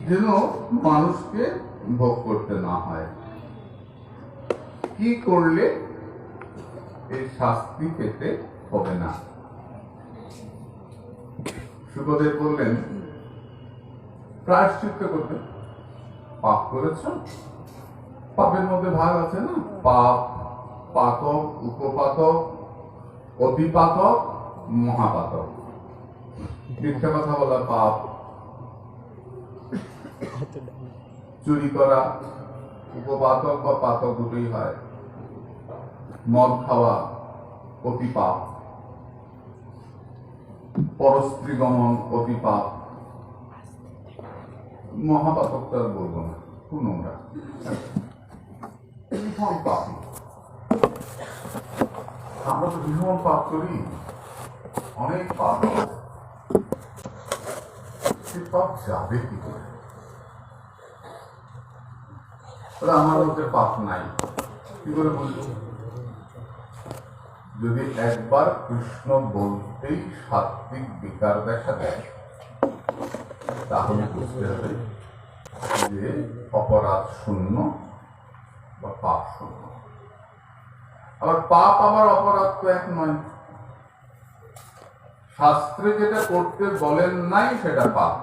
যেন মানুষকে ভোগ করতে না হয়। কি করলে এই শাস্তি পেতে হবে না? শুকদেব বললেন, প্রায়শ্চিত্ত করতে। পাপ করেছ, পাপের মধ্যে ভাগ আছে না, পাপ, পাতক, উপপাতক, অতিপাতক, মহাপাতক। মিথ্যা কথা বলা পাপ, চুরি করা উপপাতক বা পাতক দুটোই হয়, মদ খাওয়া অতি পাপ, পরস্ত্রী গমন অতি পাপ, মহাপাতকটা বলবো না, খুব নোংরা, ভীষণ পাপ। আমরা তো ভীষণ পাপ করি, অনেক পাপ। সে পাপ যাবে কি করে? আমার মধ্যে পাপ নাই, কি করে বলবো? যদি একবার কৃষ্ণ বলতেই সাত্বিক বিকার দেখা দেয়, তাহলে বুঝতে হবে যে অপরাধ শূন্য বা পাপ শূন্য। আবার পাপ আবার অপরাধ তো এক নয়। শাস্ত্রে যেটা করতে বলেন নাই সেটা পাপ।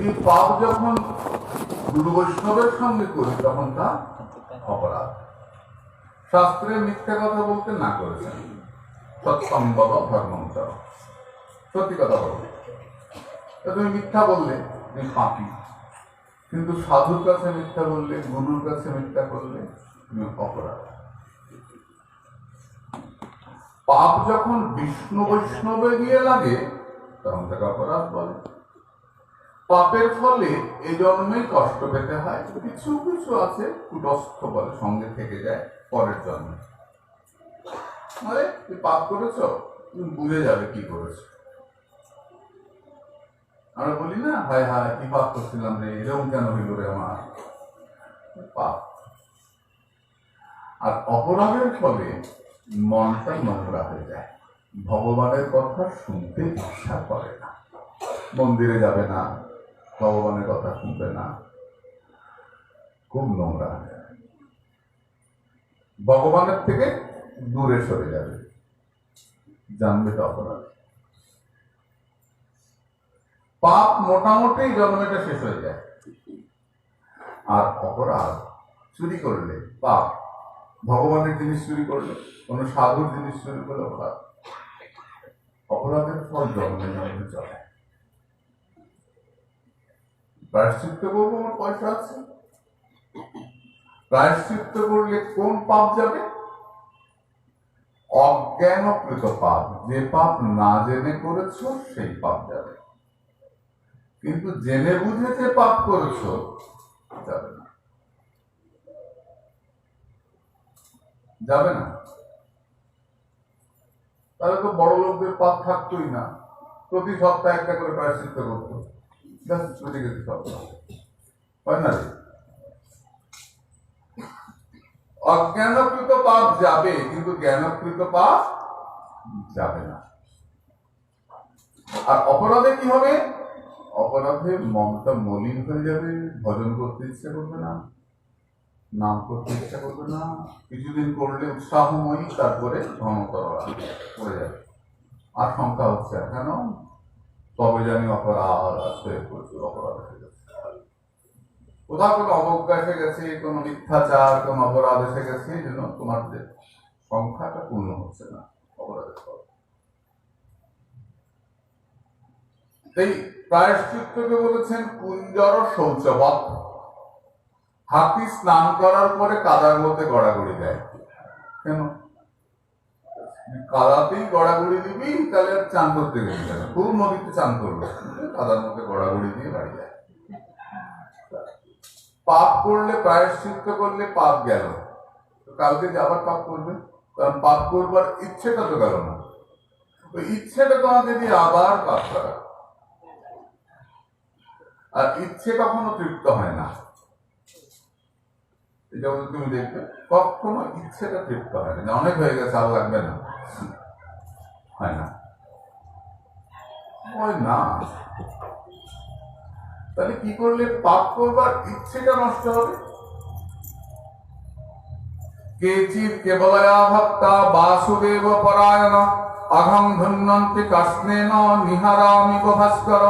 এই পাপ যখন গুরু বৈষ্ণবের সঙ্গে করি তখন তা অপরাধ। শাস্ত্রে মিথ্যা কথা বলতে না করেছেন, সত্যম বল ধর্মম চর, সত্যি কথা বলো। তুমি মিথ্যা বললে তুমি পাপী, কিন্তু সাধুর কাছে মিথ্যা বললে, গুরুর কাছে মিথ্যা করলে তুমি অপরাধ। পাপ যখন বিষ্ণু বৈষ্ণবে গিয়ে লাগে তখন তাকে অপরাধ বলে। পাপের ফলে এই জন্মে কষ্ট পেতে হয়, কিছু কিছু আছে কুটস্থ বলে সঙ্গে থেকে যায় পরের জন্মে। মানে তুই পাপ করেছ, তুমি বুঝে যাবে কি করেছো। আমরা বলি না, হায় হায় কি পাপ করছিলাম রে, এরকম কেন হইল রে আমার, পাপ। আর অপরাধের ফলে মনটা নোংরা হয়ে যায়, ভগবানের কথা শুনতে ইচ্ছা করে না, মন্দিরে যাবে না, ভগবানের কথা শুনবে না, খুব নোংরা হয়ে যায়, ভগবানের থেকে দূরে সরে যাবে, জানবে তো অপরাধ। পাপ মোটামুটি জন্মেটা শেষ হয়ে যায়। আর অপরাধ, চুরি করলে পাপ, ভগবানের জিনিস চুরি করলে, কোন সাধুর জিনিস চুরি করলে অপরাধ। অপরাধের ফল জন্মে জন্মে চলে। প্রায়শ্চিত্ত করবো, আমার পয়সা আছে, প্রায়শ্চিত্ত করলে কোন পাপ যাবে? অজ্ঞানকৃত পাপ, যে পাপ না জেনে করেছো সেই পাপ যাবে। কিন্তু জেনে বুঝে যে পাপ করেছো যাবে না, যাবে না। তাহলে তো বড় লোকদের পাপ থাকতোই না, প্রতি সপ্তাহে একটা করে প্রায়শ্চিত্ত করতো, চলে গেছে সপ্তাহ, হয় না রে? অজ্ঞানকৃত পাপ যাবে, কিন্তু জ্ঞানকৃত পাপ যাবে না। আর অপরাধে কি হবে? অপরাধে মনটা মলিন হয়ে যাবে, ভজন করতে ইচ্ছা করবে না, নাম করতে ইচ্ছা করবে না, কিছুদিন করলে উৎসাহময়ী, তারপরে ধর্মতররা পড়ে যাবে। আশঙ্কা হচ্ছে কেন? তবে জানি অপরাধ আছে, প্রচুর অপরাধ এসে গেছে, কোথাও কোনো অবজ্ঞা এসে গেছে, কোনো মিথ্যাচার, কোনো অপরাধ এসে গেছে, এই জন্য তোমার যে সংখ্যাটা পূর্ণ হচ্ছে না অপরাধের ফল। এই প্রায়শ্চিত্তকে বলেছেন কুঞ্জর শৌচবৎ। হাতি স্নান করার পরে কাদার মধ্যে গড়াগড়ি দেয় কেন? কাদাতেই গড়াগড়ি দিবি, তাহলে আর চান করতে গেছি কেন? খুব নদীতে চান করবে, কাদার মধ্যে গড়াগড়ি দিয়ে বাড়ি যায়। পাপ করলে, প্রায়শ্চিত্ত করলে পাপ গেল, কালকে যে আবার পাপ করবে, কারণ পাপ করবার ইচ্ছেটা তো গেল না, ওই ইচ্ছেটা তোমাকে দিয়ে আবার পাপ করা। আর ইচ্ছে কখনো তৃপ্ত হয় না, এটা তুমি দেখবে কখনো ইচ্ছেটা তৃপ্ত হয় না, অনেক হয়ে গেছে আর লাগবে না, হয় না। হয় না। তাহলে কি করলে পাপ করবার ইচ্ছেটা নষ্ট হবে? কেচিৎ কেবলয়া ভক্তা বাসুদেব পরায়ণ অহং ধন্যন্তি কষ্ণেন নিহারামিব ভাস্কর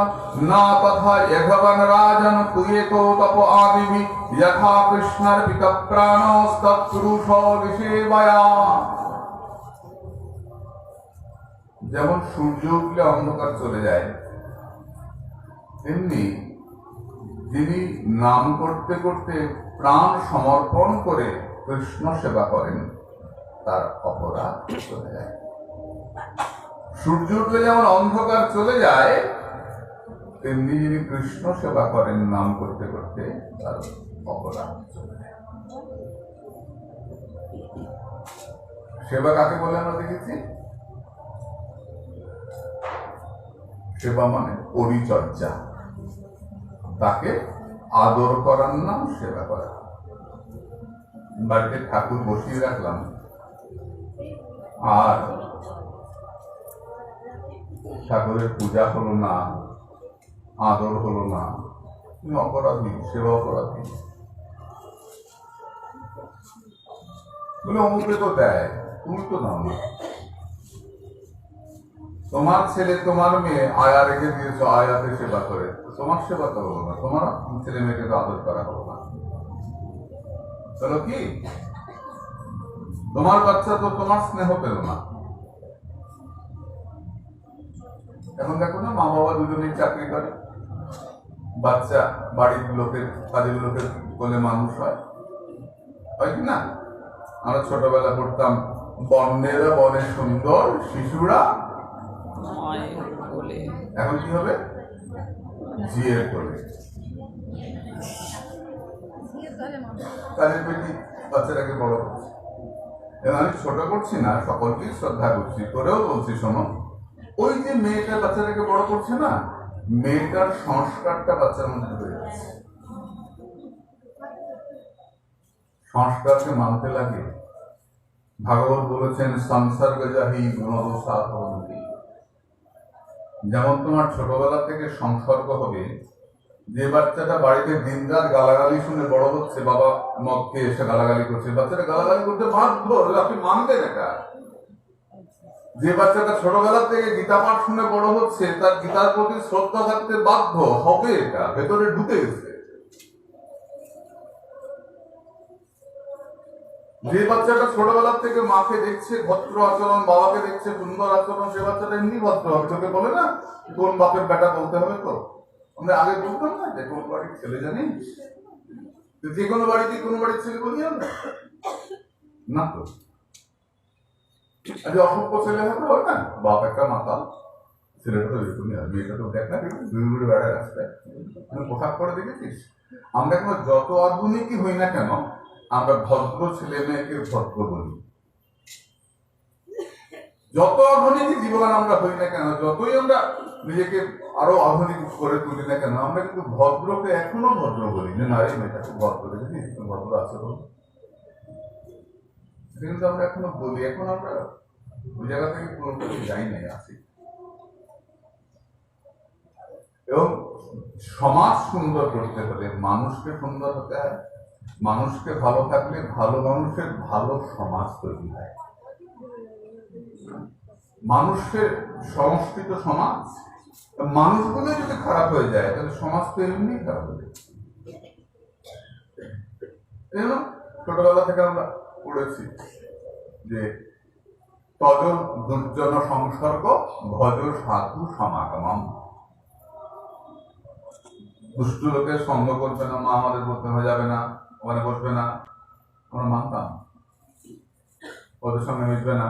না তথা যঘবন রাজন তুয়েতো তপ আদিবি যথা কৃষ্ণার্পিত প্রাণস্তৎপুরুষ বিশেবয়া। যেমন সূর্য উঠলে অন্ধকার চলে যায়, তেমনি যিনি নাম করতে করতে প্রাণ সমর্পণ করে কৃষ্ণ সেবা করেন তার অপরাধ চলে যায়। সূর্য উঠলে যেমন অন্ধকার চলে যায়, তেমনি যিনি কৃষ্ণ সেবা করেন নাম করতে করতে তার অপরাধ চলে যায়। সেবা কাকে বলে আমরা দেখেছি? সেবা মানে পরিচর্যা, তাকে আদর করার নাম সেবা করা। বাড়িতে ঠাকুর বসিয়ে রাখলাম আর ঠাকুরের পূজা হলো না, আদর হলো না, তুমি অপরাধী, সেবা অপরাধী বলে অমুকে তো দেয়, তুমি তো দাও না। তোমার ছেলে তোমার মেয়ে আয়া রেখে দিয়েছো, আয়াতে সেবা করে, তোমার সেবা তো হলো না, তোমার ছেলে মেয়েকে তো আদর করা হলো না। চলো কি তোমার বাচ্চা তো তোমার স্নেহ পেল না। এখন দেখো না, মা বাবা দুজনেই চাকরি করে, বাচ্চা বাড়ির লোকের কাজের লোকের বলে মানুষ হয় কি না? আমরা ছোটবেলা পড়তাম, বর্ণেরা বনে সুন্দর শিশুরা, এখন কি হবে? জিয়ের কোলে। কাজের বেটি বাচ্চাটাকে বড় করছে। আমি ছোট করছি না, সকলকেই শ্রদ্ধা করছি, করেও বলছি শোনো, ওই যে মেয়েটা বাচ্চাটাকে বড় করছে না, মেয়েটার সংস্কারটা বাচ্চার মধ্যে হয়ে যাচ্ছে। সংস্কারকে মানতে লাগে। ভাগবত বলেছেন সংসর্গ যাহি গুণদোষা ভবন্তি। যেমন তোমার ছোটবেলা থেকে সংসর্গ হবে, যে বাচ্চাটা বাড়িতে দিনরাত গালাগালি শুনে বড় হচ্ছে, বাবা মদ খেয়ে এসে গালাগালি করছে, বাচ্চাটা গালাগালি করতে বাধ্য, আপনি মানতেন এটা। যে বাচ্চাটা ছোটবেলা থেকে গীতা পাঠ শুনে বড় হচ্ছে, তার গীতার প্রতি শ্রদ্ধা থাকতে বাধ্য হবে, এটা ভেতরে ঢুকে গেছে। যে বাচ্চাটা ছোটবেলা থেকে মাকে দেখছে ভদ্র আচরণ, বাবাকে দেখছে সুন্দর আচরণ, সে বাচ্চাটা এমনি ভদ্র হবে। তোকে বলে না কোন বাপের বেটা বলতে হবে, তো আমরা আগে বলতাম না যে কোন বাড়ির ছেলে জানিস, যে কোনো বাড়িতে কোনো বাড়ির ছেলে বলি আমরা না, তো আজ অসভ্য ছেলে হবে হয় না, বাপ একটা মাতাল, ছেলেটা তো এরকমই হয়, মেয়েটা তো দেখ না ঘুরে ঘুরে বেড়ায় রাস্তায়, তুমি পোশাক পরে দেখেছিস? আমরা এখন যত আধুনিকই হই না কেন, আমরা ভদ্র ছেলে মেয়েকে ভদ্র বলি। যত আধুনিক জীবন আমরা হই না কেন, যতই আমরা নিজেকে আরো আধুনিক করে তুলি না কেন, আমরা কিন্তু ভদ্রকে এখনো ভদ্র বলি। যে না, এই মেয়েটাকে ভদ্র দেখেছিস, ভদ্র আছে বল, কিন্তু আমরা এখনো বলি। এখন আমরা ওই জায়গা থেকে পুরোপুরি যাই নাই, আসি। এবং সমাজ সুন্দর করতে হলে মানুষকে সুন্দর হতে হয়। মানুষকে ভালো থাকলে ভালো মানুষের ভালো সমাজ তৈরি হয়। মানুষের সংস্কৃত সমাজ, মানুষগুলো যদি খারাপ হয়ে যায় তাহলে সমাজ তো এমনি খারাপ হয়ে যায়। ছোটবেলা থেকে আমরা পড়েছি যে তজ দুর্জন সংসর্গ ভজ সাধু সমাগমম। দুষ্ট লোকের সঙ্গ করবে না, মা আমাদের বলতে হয়ে যাবে না, ওখানে বসবে না, আমরা মানতাম, ওদের সঙ্গে মিশবে না,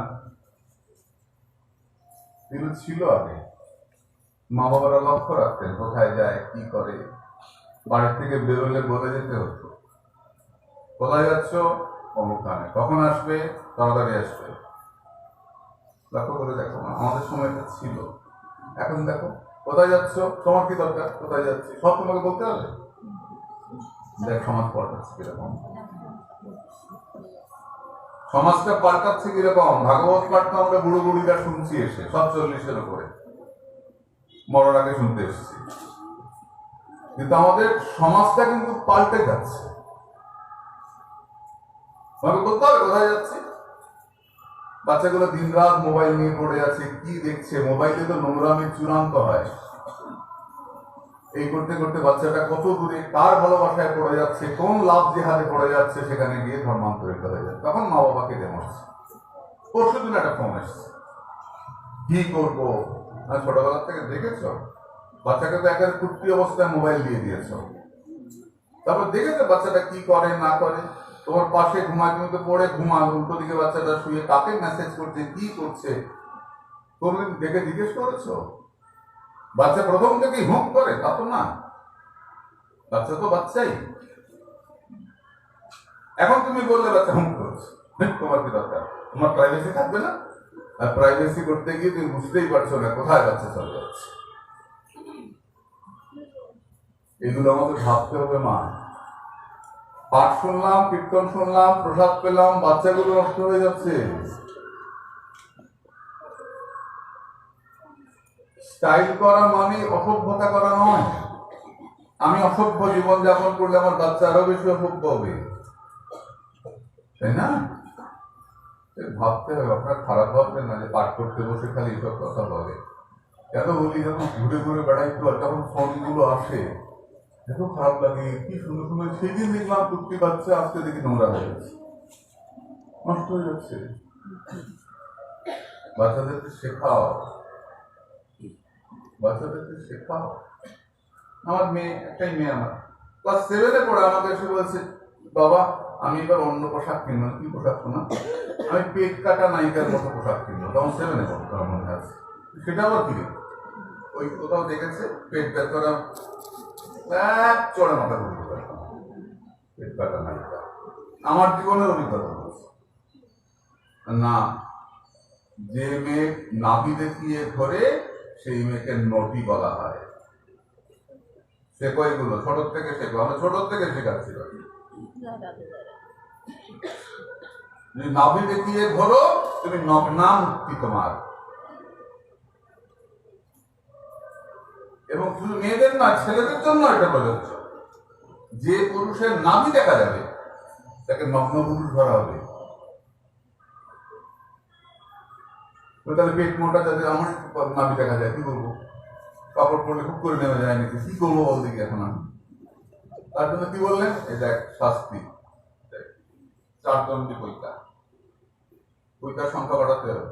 এগুলো ছিল আগে। মা বাবারা লক্ষ্য রাখতেন কোথায় যায়, কি করে। বাড়ি থেকে বেরোলে বলে যেতে হতো, কোথায় যাচ্ছ? অমুখানে। কখন আসবে? তাড়াতাড়ি আসবে। লক্ষ্য করে দেখো, আমাদের সময়টা ছিল। এখন দেখো, কোথায় যাচ্ছ? তোমার কি দরকার? কোথায় যাচ্ছি? সব তোমাকে বলতে হবে। দেখ সমাজ পাল্টাচ্ছে কিরকম, সমাজটা পাল্টাচ্ছে কিরকম। ভাগবত পাঠ তো আমরা বুড়ো বুড়িরা শুনছি এসে, সব 40-এর উপরে। মরার আগে শুনতে এসেছি। কিন্তু আমাদের সমাজটা কিন্তু পাল্টে যাচ্ছে। কোথায় যাচ্ছে? বাচ্চাগুলো দিন রাত মোবাইল নিয়ে পড়ে আছে, কি দেখছে? মোবাইলে তো নোংরামি চূড়ান্ত হয়। এই করতে করতে বাচ্চাটা কত দূরে কার ভালোবাসায় পড়ে যাচ্ছে, কোন লাভ জেহাদে পড়ে যাচ্ছে, সেখানে গিয়ে ধর্মান্তরিত হয়ে যাচ্ছে। তখন মা বাবাকে দেমাচ্ছে। পরশু দিন একটা ফোন এসছে, কি করবো? ছোটবেলা থেকে দেখেছ বাচ্চাকে তো একেবারে কুর্তি অবস্থায় মোবাইল দিয়ে দিয়েছ, তারপর দেখেছো বাচ্চাটা কি করে না করে। তোমার পাশে ঘুমায়, তুমি তো পড়ে ঘুমাও, উল্টো দিকে বাচ্চাটা শুয়ে কাকে মেসেজ করছে, কি করছে, তুমি দেখে জিজ্ঞেস করেছো? বাচ্চা প্রথম থেকেই হুঁক করে তা তো না, বাচ্চা তো বাচ্চাই। এখন তুমি বললে বাচ্চা হুঁক করেছে, তোমার কি দরকার? তোমার প্রাইভেসি থাকবে না? আর প্রাইভেসি করতে গিয়ে তুমি বুঝতেই পারছো না কোথায় বাচ্চা চলে যাচ্ছে। এগুলো আমাদের ভাবতে হবে। মা, পাঠ শুনলাম, কীর্তন শুনলাম, প্রসাদ পেলাম, বাচ্চাগুলো নষ্ট হয়ে যাচ্ছে। স্টাইল করা মানে অসভ্যতা করা নয়। আমি অসভ্য জীবন যাপন করলে আমার বাচ্চা আরো বেশি অসভ্য হবে, তাই না? ভাবতে হবে। আপনার খারাপ ভাববেন না যে পাঠ করতে বসে খালি এসব কথা বলে। কেন বলি, যখন ঘুরে ঘুরে বেড়াইতো আর তখন ফোনগুলো আসে, এত খারাপ লাগে। কি সুন্দর সুন্দর সেই দিন দেখলাম টুকটি বাচ্চা, আজকে দেখি নোংরা হয়ে যাচ্ছে, নষ্ট হয়ে যাচ্ছে। বাচ্চাদেরকে শেখাও, বাচ্চাদেরকে শেখাও। আমার মেয়ে, একটাই মেয়ে আমার, ক্লাস 7-এ পড়ে আমাকে এসে বলছে, বাবা আমি এবার অন্য পোশাক কিনবো। কি পোশাক? শোনা, আমি পেট কাটা নায়িকার মতো পোশাক কিনবো। তখন 7-এ পড়তো, আমার মনে আছে। সেটা আবার কি, ওই কোথাও দেখেছে পেট বের করা, চড়ে মাথা ঘুরতে পারতাম, পেট কাটা নায়িকা। আমার জীবনের অভিজ্ঞতা বলছে না, যে মেয়ে নাভি দেখিয়ে ধরে সেই মেয়েকে নটি বলা হয়। শেখো এগুলো, ছোট থেকে শেখো। আমরা ছোট থেকে শেখাচ্ছি, নাভি দেখিয়ে ধরো তুমি নগ্না মুক্তি তোমার। এবং শুধু মেয়েদের না, ছেলেদের জন্য এটা প্রযোজ্য। যে পুরুষের নাভি দেখা যাবে তাকে নগ্ন পুরুষ ধরা হবে। তাহলে পেট মোটা, যাতে আমার নাভি দেখা যায়, কি করবো? কাপড় পরলে খুব করে নেমে যায় নাকি, কি করবো বল দেখি এখন আমি? তার জন্য কি বললেন, এটা এক শাস্তি, 4 দণ্ডী পৈতা। পৈতার সংখ্যা বাড়াতে হবে,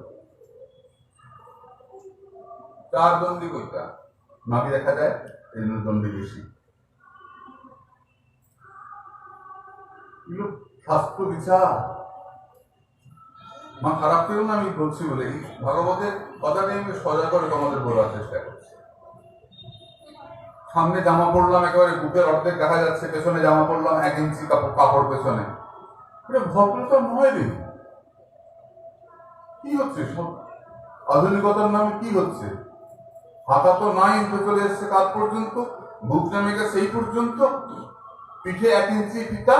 4 দণ্ডী পৈতা। নাভি দেখা যায়, এই জন্য দণ্ডী বেশি। শাস্ত্র বিচার। মা খারাপ পেও না, আমি বলছি বলে এই ভাগবতের কথাটাই আমি সজা করে তোমাদের বলার চেষ্টা করছি। সামনে জামা পড়লাম, একেবারে বুকের অর্ধেক দেখা যাচ্ছে, পেছনে জামা পড়লাম 1 ইঞ্চি কাপড় পেছনে, এটা ভদ্রতা নয় রে। কি হচ্ছে সব আধুনিকতার নামে? কি হচ্ছে? হাতা তো নাই, চলে এসছে কাজ পর্যন্ত, বুক জামিকা সেই পর্যন্ত, পিঠে 1 ইঞ্চি ফিতা।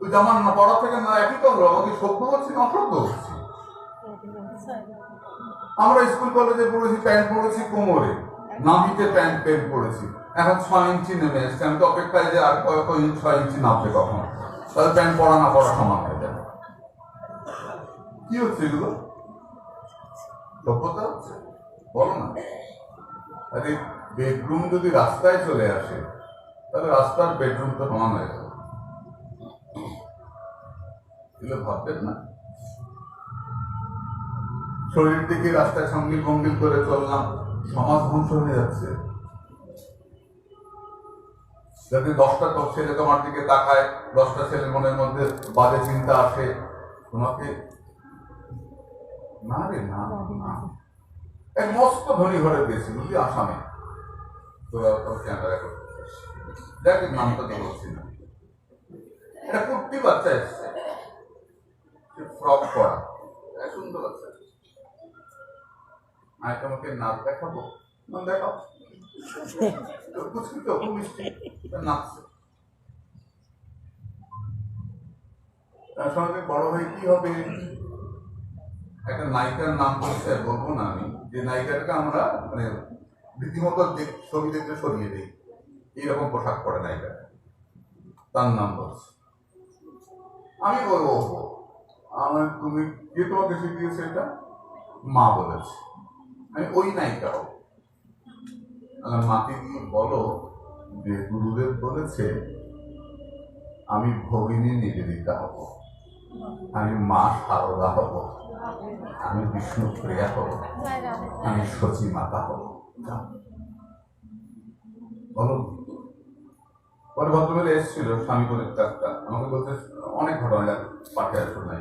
ওই জামা না পড়া থেকে না একই করলো, আমাকে সভ্য হচ্ছে না অসভ্য হচ্ছে? আমরা স্কুল কলেজে পড়েছি, প্যান্ট পড়েছি কোমরে, নাভিতে প্যান্ট পড়েছি। এখন 6 ইঞ্চি নেমে এসছে। আমি তো অপেক্ষায় যে আর কয়েক 6 ইঞ্চি নামবে কখন, তাহলে প্যান্ট পড়া না পড়া সমান হয়ে যাবে। কি হচ্ছে এগুলো? সভ্যতা হচ্ছে? বলো না। আরে বেডরুম যদি রাস্তায় চলে আসে, তাহলে রাস্তার বেডরুম তো সমান হয়ে যাবে। এগুলো ভাববেন না। শরীর দিকে রাস্তায় সঙ্গীল ভঙ্গিল করে চললাম, সমাজ ধ্বংস হয়ে যাচ্ছে। যদি 10টা ছেলে তোমার দিকে তাকায়, 10টা ছেলের মনের মধ্যে বাজে চিন্তা আসে, তোমাকে না রে না। এক মস্ত ধনী ঘরে দিয়েছি, বুঝলি, আসামে। তোরা ক্যামেরা করতে দেখ, নামটা তো বলছি না। একটা কুর্তি বাচ্চা এসছে, ফ্রক পরা, সুন্দর বাচ্চা। আমি তোমাকে নাচ দেখাবো, দেখাও। খুব মিষ্টি নাচছে। তার সঙ্গে বড় হয়ে কি হবে? একটা নায়িকার নাম বলছে, বলবো না আমি, যে নায়িকাটাকে আমরা মানে রীতিমতো ছবি দেখতে সরিয়ে দেই, এইরকম পোশাক পরে না, এটা তার নাম বলছে। আমি বলবো আমার তুমি কে তোমাকে শিখিয়েছে এটা? মা বলেছে। আমি ওই নায়িকা হবো। মাকে গিয়ে বলো যে গুরুদেব বলেছে আমি ভগিনী নিবেদিতা হব, আমি মা সারদা হব, আমি বিষ্ণুপ্রিয়া হব, আমি সচী মাতা হব। বলো। পরে ভদ্রবেলা এসেছিল স্বামী পরিত্যাগটা, আমাকে বলতে অনেক ঘটনা পাঠে আসল নাই,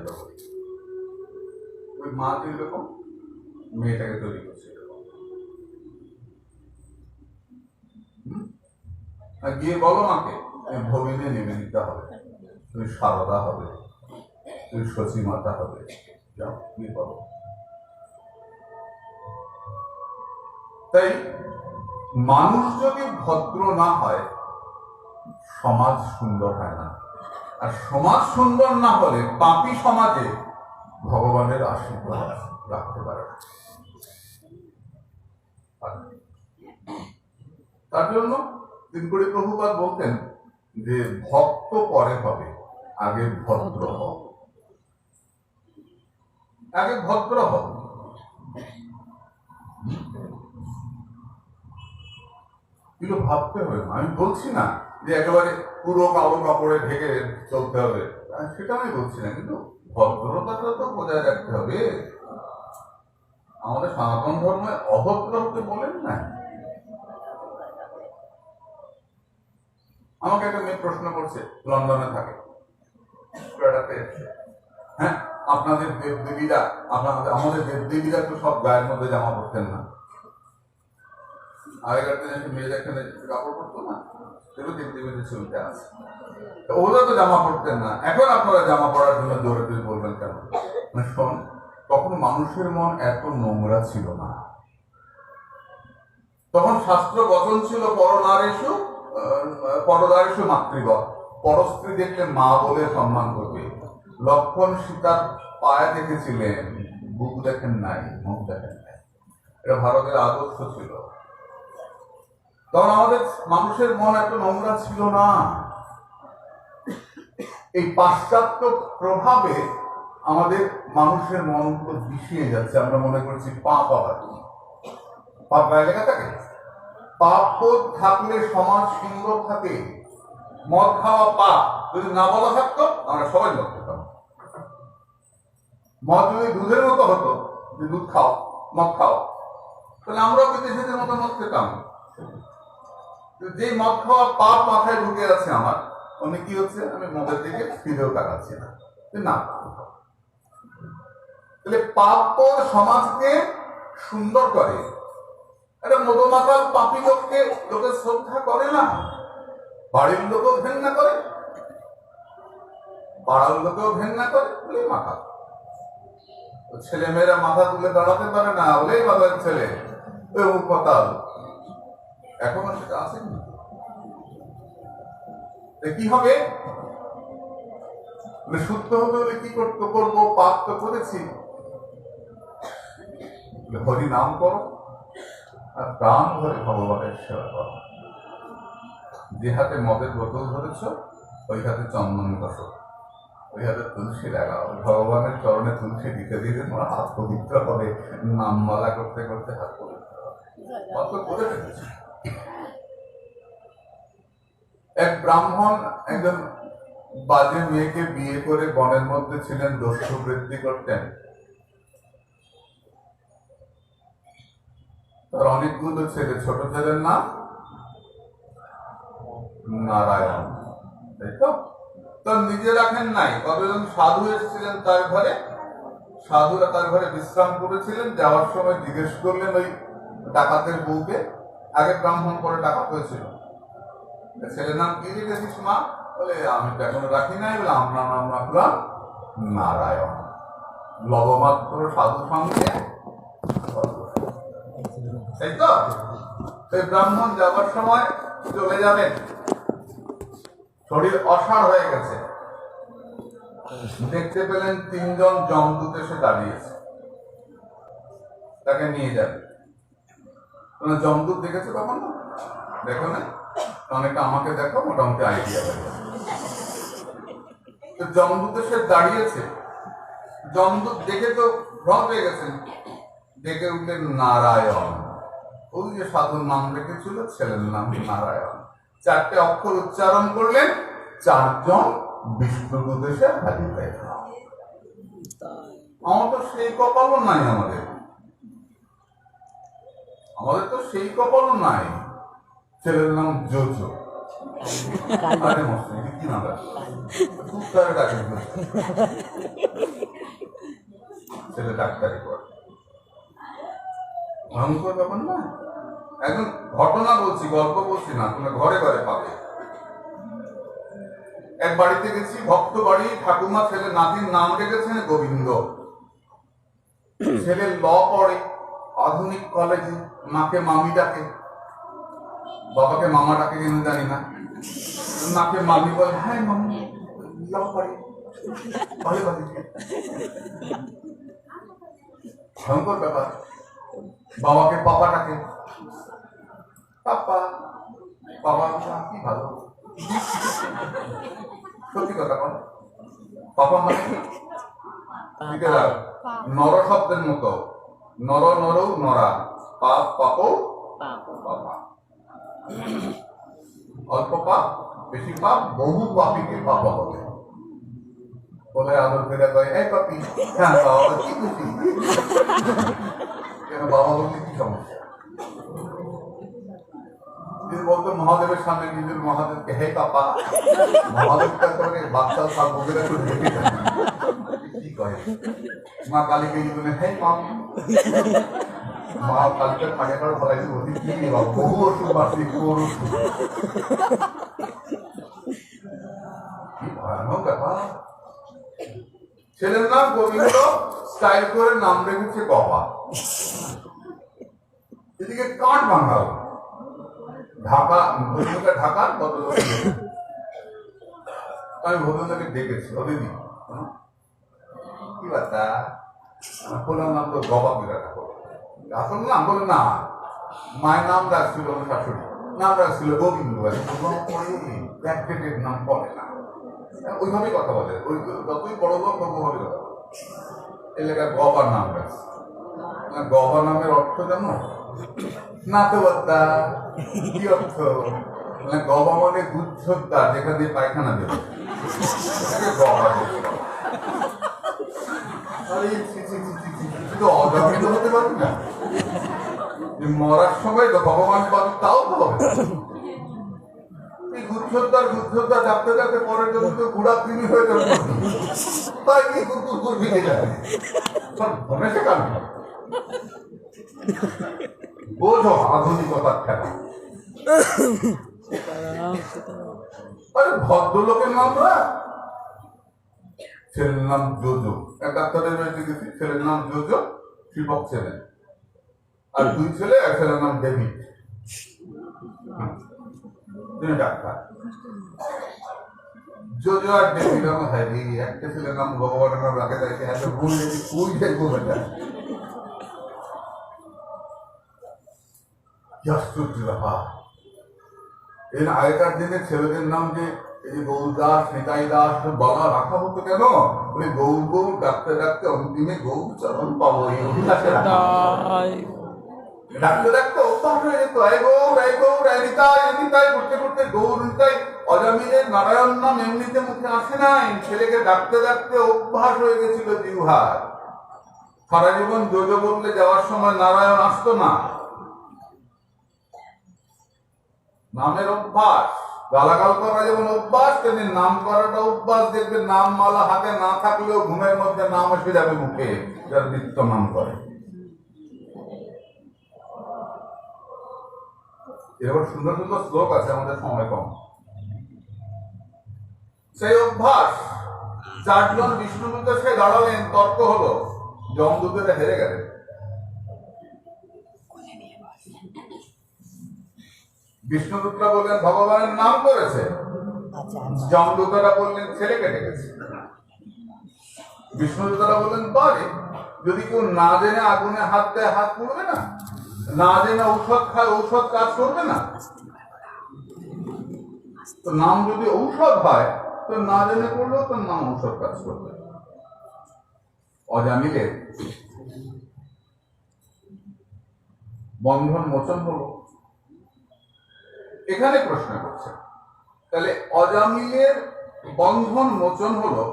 ওই মা যেরকম মেয়েটাকে তৈরি করছে গিয়ে বলো মাকে তুমি ভগিনী নিবেদিতা হবে, তুমি সারদা হবে, তুমি সচী মাতা হবে, যাও গিয়ে বলো। তাই মানুষ যদি ভদ্র না হয় সমাজ সুন্দর হয় না, আর সমাজ সুন্দর না হলে পাপী সমাজে ভগবানের আশীর্বাদ রাখতে পারে। তার জন্য তিনকুড়ি প্রভুপাদ বলতেন যে ভক্ত পরে হবে, আগে ভদ্র হও, আগে ভদ্র হও। এগুলো ভাবতে হবে। আমি বলছি না যে একেবারে পুরো কালো কাপড়ে ঢেকে চলতে হবে, সেটা আমি বলছি না, কিন্তু ভদ্রতাটা তো বজায় রাখতে হবে। আমাদের সনাতন ধর্মে অভদ্র হতে বলেন না। আমাকে একটা মেয়ে প্রশ্ন করছে, লন্ডনে থাকে, হ্যাঁ আপনাদের দেবদেবীরা, আমাদের দেবদেবীরা তো সব গায়ের মধ্যে জামা পড়তেন না, আগেকার দিনে মেয়েদের এখানে কাপড় পরতো না, সেগুলো দেবদেবীদের ছবিতে আছে, ওরা তো জামা পড়তেন না, এখন আপনারা জামা পড়ার জন্য জোরে জোরে বলবেন কেন? শোন, তখন মানুষের মন এত নোংরা ছিল না, তখন শাস্ত্র বচন ছিল পরদারেষু মাতৃবৎ, পরস্ত্রী দেখলে মা বলে সম্মান করবে। লক্ষ্মণ সীতার পায়ে দেখেছিলেন, বুক দেখেন নাই, মুখ দেখেন নাই, এটা ভারতের আদর্শ ছিল। তখন আমাদের মানুষের মন এত নোংরা ছিল না। এই পাশ্চাত্য প্রভাবে আমাদের মানুষের মনগুলো বিষিয়ে যাচ্ছে, আমরা মনে করছি পাপ আবার পাপ গায়ে লেখা থাকে। পাপ থাকলে সমাজ সুন্দর থাকে। মদ খাওয়া পাপ যদি না বলা থাকতো আমরা সবাই মদ খেতাম। মদ যদি দুধের মতো হতো, যে দুধ খাও মদ খাও, তাহলে আমরাও বিদেশিদের মতো মদ খেতাম। যে মদ খাওয়া পাপ মাথায় ঢুকে আছে আমার, অনেক কি হচ্ছে, আমি মদের দিকে ফিরেও তাকাচ্ছি না। তাহলে পাপ সমাজকে সুন্দর করে। একটা মদমাতাল পাপী লোককে লোকে শ্রদ্ধা করে না, বাড়ির লোকেও ঘেন্না করে, পাড়ার লোকেও ঘেন্না করে, বলেই মাথা। ছেলে মেয়েরা মাথা তুলে দাঁড়াতে পারে না, বলেই বাবার ছেলে মাতাল। এখনো সেটা আছে কি হবে? শুদ্ধ হতে হলে কি করবো? পাপ তো করেছি, হরি নাম করো আর প্রাণ ধরে ভগবানের সেবা করো। যে হাতে মদের বোতল ধরেছ ওই হাতে চন্দন ঘষো, ওই হাতে তুলসী লাগাও, ভগবানের চরণে তুলসী দিতে দিতে তোমার হাত পবিত্র হবে, নামমালা করতে করতে হাত পবিত্র হবে। কত করে ফেলেছি। এক ব্রাহ্মণ একজন বাজে মেয়েকে বিয়ে করে বনের মধ্যে ছিলেন, দস্যু বৃদ্ধি করতেন। তার অনেকগুলো ছেলে, ছোট ছেলের নাম নারায়ণ, তাই তো? তার নিজে রাখেন নাই, কতজন সাধু এসেছিলেন তার ঘরে, সাধুরা তার ঘরে বিশ্রাম করেছিলেন। যাওয়ার সময় জিজ্ঞেস করলেন ওই ডাকাতের বউকে, আগে ব্রাহ্মণ পরে ডাকাত হয়েছিল, ছেলের নাম কি রেখেছিস মা? বলে আমি তো এখনো রাখি নাই। বলে আমরা নাম রাখলাম নারায়ণ। লবমাত্র সাধু সঙ্গে, তাই তো? সেই ব্রাহ্মণ যাবার সময় চলে যাবেন, শরীর অসাড় হয়ে গেছে, দেখতে পেলেন তিনজন যমদূত এসে দাঁড়িয়েছে, তাকে নিয়ে যাবে। তোমরা যমদূত দেখেছো কখন? দেখো না? অনেকটা আমাকে দেখো, মোটামুটি আইডিয়া হয়ে যাবে। তো যমদূতে সে দাঁড়িয়েছে, যমদূত দেখে তো ভ্রম পেয়ে গেছেন, ডেকে উঠলেন নারায়ণ। ওই যে সাধুর নাম রেখেছিল, ছেলের নাম নারায়ণ। 4টে অক্ষর উচ্চারণ করলেন, 4জন বিষ্ণুদূত এসে হাজির হয়ে গেল। আমার তো সেই কপালও নাই, আমাদের তো সেই কপালও নাই। ছেলের নাম জোজো। আরে মশাই, কি নাম রাখলো? খুব তারে ডাকে ছেলে ডাক্তারি করে। ভয়ঙ্কর ব্যাপার না? একদম ঘটনা বলছি, গল্প বলছি না, তোমরা ঘরে ঘরে পাবে। এক বাড়িতে গেছি, ভক্ত বাড়ি, ঠাকুমা ছেলে নাতির নাম রেখেছেন গোবিন্দ। ছেলে ল পড়ে আধুনিক কলেজে, মাকে মামি ডাকে, বাবাকে মামা ডাকে কিনা জানি না। মাকে মামি বলে, হ্যাঁ মামি ল পড়ে, ভালো ভালো। ভয়ঙ্কর ব্যাপার। বাবাকে পাপা ডাকে, পাপা, বাবা কি ভালো, সত্যি কথা বল। পাপা মানে নর শব্দের মতো, নর নর নরা, পাপ পাপ পাপা। অল্প পাপ বেশি পাপ, বহু পাপীকে পাপা বলে। বলে আদর ফেরা কয়, এই পাপি, হ্যাঁ বাবা কি খুশি। কেন বাবা বলতে কি সমস্যা? তিনি বলতো মহাদেবের সামনে নিজের মহাদেবকে, হে পাপা, মহাদেবটা করে বাচ্চা সব বগেরা করে দেখে যায় কি কয়। মা কালীকে বলে, হে মা, মা কালীকে থাকে করে বলাই বলি কি বাবা, বহু ওষুধ বাড়ছি, বহু ওষুধ। কি ভয়ানক ব্যাপার। ছেলের নাম গোবিন্দ, স্টাইল করে নাম রেখেছে গবা। এদিকে কাঠ বাঙাল, ঢাকা ভদ্রলোকে, ঢাকার ভদ্রলোক। আমি ভদ্রলোকে ডেকেছি, দিদি কি বার্তা, বললাম নাম তো গবা বিরাট আসল নাম। বলে না, মায়ের নাম রাখছিল শাশুড়ি, নাম রাখছিল গোবিন্দ, নাম বলে না, ওইভাবেই কথা বলে। ওই যতই বড় লোক ততভাবে কথা বলে। এলাকায় গবার নাম রাখছে। গবা নামের অর্থ জানো না? তো বার্তা কি অর্থ? গবা মানে দুধ-ছোদ্দা, যেখান দিয়ে পায়খানা দেবে, গবা। অজামিত হতে পারবে না, মরার সময় ভগবান পাবে, তাও তো হবে। গুচ্ছদ্দার ডাকতে ডাকতে পরের জন্য তো গুড়া কৃমি হয়ে যাবে, তাই কি কুকুর ভিজে যাবে। ধনেছে কারণ বোঝো আধুনিকতার খেলা। আরে ভদ্রলোকের নাম না, ছেলের নাম জোজো। এক ডাক্তারের বাড়িতে গেছি, ছেলের নাম জোজো, শিবক ছেলে, আর 2 ছেলে, এক ছেলের নাম ডেভিড, ডাক্তার। জোজো আর ডেভিড আমার হ্যারি, একটা ছেলের নাম ভগবানের নাম রাখে থাকে, এত ভুল যদি কুই দেখবো বেটা। কি আশ্চর্য ব্যাপার। এর আগেকার দিনে ছেলেদের নাম যে এই গৌরদাস, নিতাই দাস বলা রাখা হতো কেন? ওই গৌর গৌর ডাকতে ডাকতে অন্তিমে গৌর চরণ পাবো, এই অভিলাষে ডাকতে ডাকতে অভ্যাস হয়ে যেত। এই গৌর, এই গৌর, এই নিতাই, এই নিতাই করতে করতে গৌর নিতাই, অজামিলের নারায়ণ নাম এমনিতে মুখে আসে নাই, ছেলেকে ডাকতে ডাকতে অভ্যাস হয়ে গেছিল জিহ্বার। সারা জীবন জোজো বললে যাওয়ার সময় নারায়ণ আসতো না। নামের অভ্যাস, গালাগাল করা যেমন অভ্যাস, তেমনি নাম করাটা অভ্যাস। দেখবে নাম মালা হাতে না থাকলেও ঘুমের মধ্যে নাম এসে যাবে মুখে, যার নিত্য নাম করে। এরকম সুন্দর সুন্দর শ্লোক আছে, আমাদের সময় কম। সেই অভ্যাস 4 জন বিষ্ণুদূত সে দাঁড়ালেন, তর্ক হলো, যমদূতেরা হেরে গেলেন। বিষ্ণুদূতরা বললেন ভগবানের নাম করেছে, যমদূতরা বললেন ছেলেকে ডেকেছে। বিষ্ণুদূতরা বললেন পারে, যদি কেউ না জেনে আগুনে হাত দেয়, হাত পুড়বে না? না জেনে ঔষধ খায়, ঔষধ কাজ করবে না। তো নাম যদি ঔষধ হয়, তো না জেনে করলেও তোর নাম ঔষধ কাজ করবে। অজামিলের বন্ধন মোচন হলো, এখানে প্রশ্ন করছে। তাহলে অজামিলের বন্ধন মোচন হলো,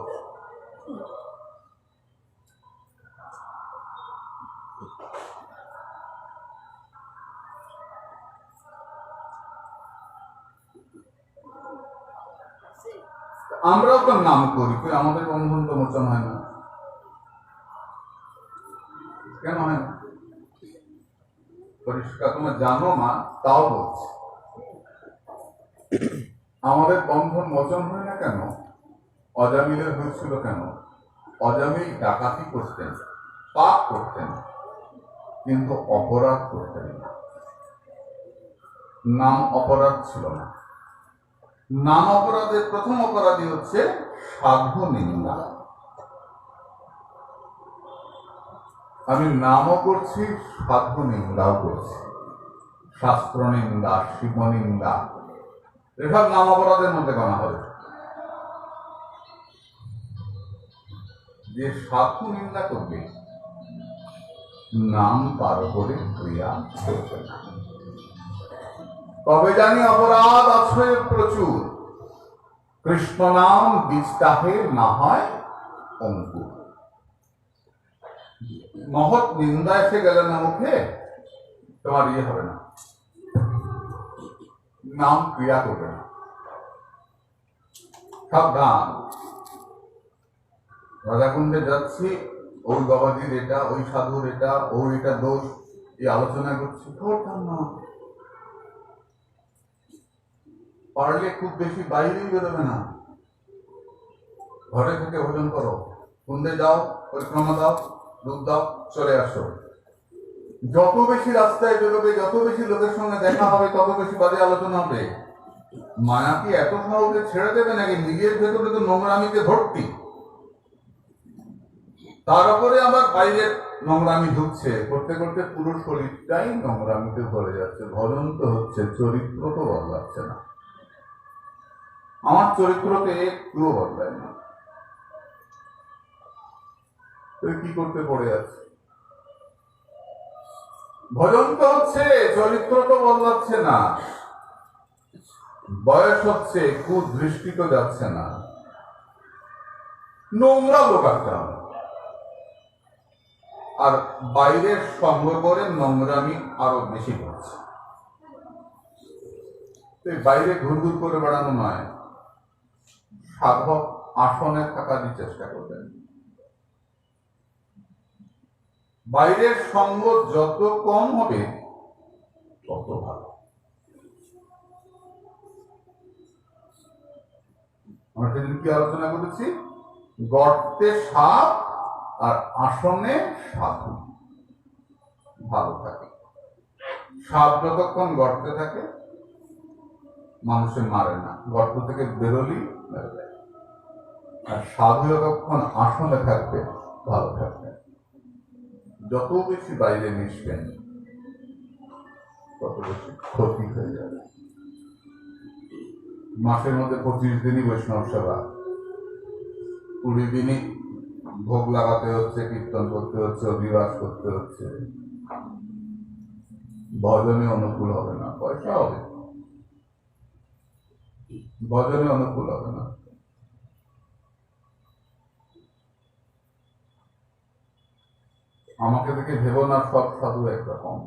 আমরাও তো নাম করি, আমাদের বন্ধন তো মোচন হয় না। কেন হয় না? পরিষ্কার তোমরা জানো না, তাও বলছি, আমাদের বন্ধন মোচন হয় না কেন? অজামিলের হয়েছিল কেন? অজামিল ডাকাতি করতেন, পাপ করতেন, কিন্তু অপরাধ করতেন না। নাম অপরাধ ছিল না। নাম অপরাধের প্রথম অপরাধী হচ্ছে সাধু নিন্দা। আমি নামও করছি, সাধু নিন্দাও করছি, শাস্ত্র নিন্দা, শিব নিন্দা, এসব নাম অপরাধের মধ্যে গণা হবে। যে সাধু নিন্দা করবে, নাম তার উপরে ক্রিয়া করবে না। তবে জানি অপরাধ আছে প্রচুর, কৃষ্ণ নাম বীজটাহে না হয় অঙ্কুর। মহৎ নিন্দা এসে গেলে না মুখে, তোমার ইয়ে হবে না, নাম ক্রিয়া করবে না। সাবধান, রাজাকুণ্ডে যাচ্ছি, ওই বাবাজির এটা, ওই সাধুর এটা, ওর এটা দোষ, এই আলোচনা করছি, করতাম না। পারলে খুব বেশি বাইরেই বেরোবে না, ঘরে থেকে ভোজন করো, কুণ্ডে যাও, পরিক্রমা দাও, দুধ দাও, চলে আসো। যত বেশি রাস্তায় বেরোবে, যত বেশি লোকের সঙ্গে দেখা হবে, তত বেশি বাজে আলোচনা হবে। মায়া কি এত সহজে ছেড়ে দেবে নাকি? নিজের ভেতরে তো নোংরামিতে ভর্তি, তার উপরে আবার বাইরের নোংরামি ঢুকছে, করতে করতে পুরো শরীরটাই নোংরামিতে ভরে যাচ্ছে। ভজন তো হচ্ছে, চরিত্র তো বদলাচ্ছে না। আমার চরিত্রকে একটুও বদলায় না। তুই কি করতে পড়ে যাচ্ছে? ভজন তো হচ্ছে, চরিত্র তো বদলাচ্ছে না। বয়স হচ্ছে, কুদৃষ্টি তো যাচ্ছে না। নোংরা লোকাচ্ছে আমরা, আর বাইরের সঙ্গ করে নোংরামি আরো বেশি করছে। বাইরে ঘুরঘুর করে বেড়ানো নয়, সাধক আসনে থাকারই চেষ্টা করবেন। বাইরের সঙ্গ যত কম হবে তত ভালো। আমরা সেদিন কি আলোচনা করেছি? গর্তে সাপ আর আসনে সাধু ভালো থাকে। সাপ যতক্ষণ গর্তে থাকে মানুষের মারে না, গর্ত থেকে বেরোলি মেরে দেয়। আর সাধু যতক্ষণ আসনে থাকবে ভালো থাকবে। যত বেশি বাইরে মিশবেন তত বেশি ক্ষতি হয়ে যাবে। মাসের মধ্যে 25 দিনই বৈষ্ণব সেবা, 20 দিনই ভোগ লাগাতে হচ্ছে, কীর্তন করতে হচ্ছে, অধিবাস করতে হচ্ছে। ভজনে অনুকূল হবে না, পয়সা হবে, ভজনে অনুকূল হবে না। আমাকে দেখে ভেবো না সব সাধু একরকম।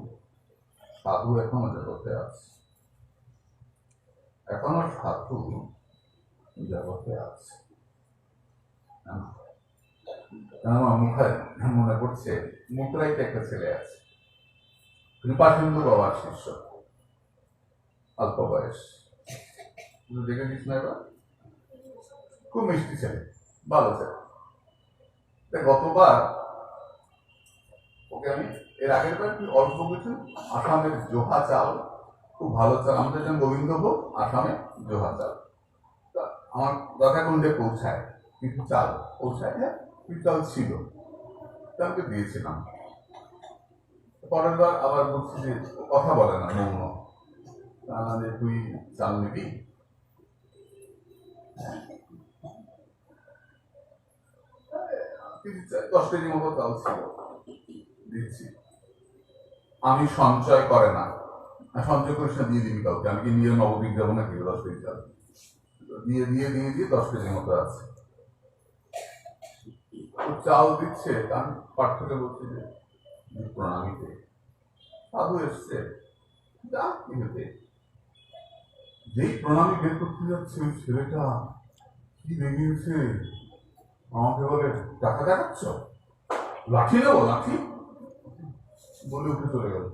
সাধু এখনো জগতে আছে, এখনো সাধু জগতে আছে। আমার মুখে মনে পড়ছে, মুখরাইতে একটা ছেলে আছে, কৃপাসিন্ধু বাবার শিষ্য, অল্প বয়স, দেখেছিস না? এবার খুব মিষ্টি ছেলে, ভালো ছেলে। গতবার ওকে আমি, এর আগের বার কি অল্প কিছু আসামের জোহা চাল, খুব ভালো চাল, আমাদের যেমন গোবিন্দভোগ, আসামে জোহা চাল, আমার রাধাকুণ্ডে পৌঁছায়, কিছু চাল পৌঁছায়, কিছু চাল ছিল, আমাকে দিয়েছিলাম। পরের বার আবার বলছি যে কথা বলে না, মৌন। যে তুই চাল নিবি? 10 কেজি মতো চাল ছিল, দিচ্ছি। আমি সঞ্চয় করে না, সঞ্চয় করিস না, দিয়ে দিবি কাউকে। আমি কি নিয়ে নবদ্বীপ যাবো নাকি 10 কেজি চাল? দিয়ে দিয়ে দিয়ে দিয়ে 10 কেজি মতো আছে। চাল দিচ্ছে, আমি পাঠ থেকে বলছি যে প্রণামীতে সাধু এসছে, যা কি হতে। যেই প্রণামী বের করতে যাচ্ছে, ওই ছেলেটা কি রেগেছে, আমাকে বলে টাকা দেখাচ্ছ, লাঠি নেবো, লাঠি বলে উঠে চলে গেল।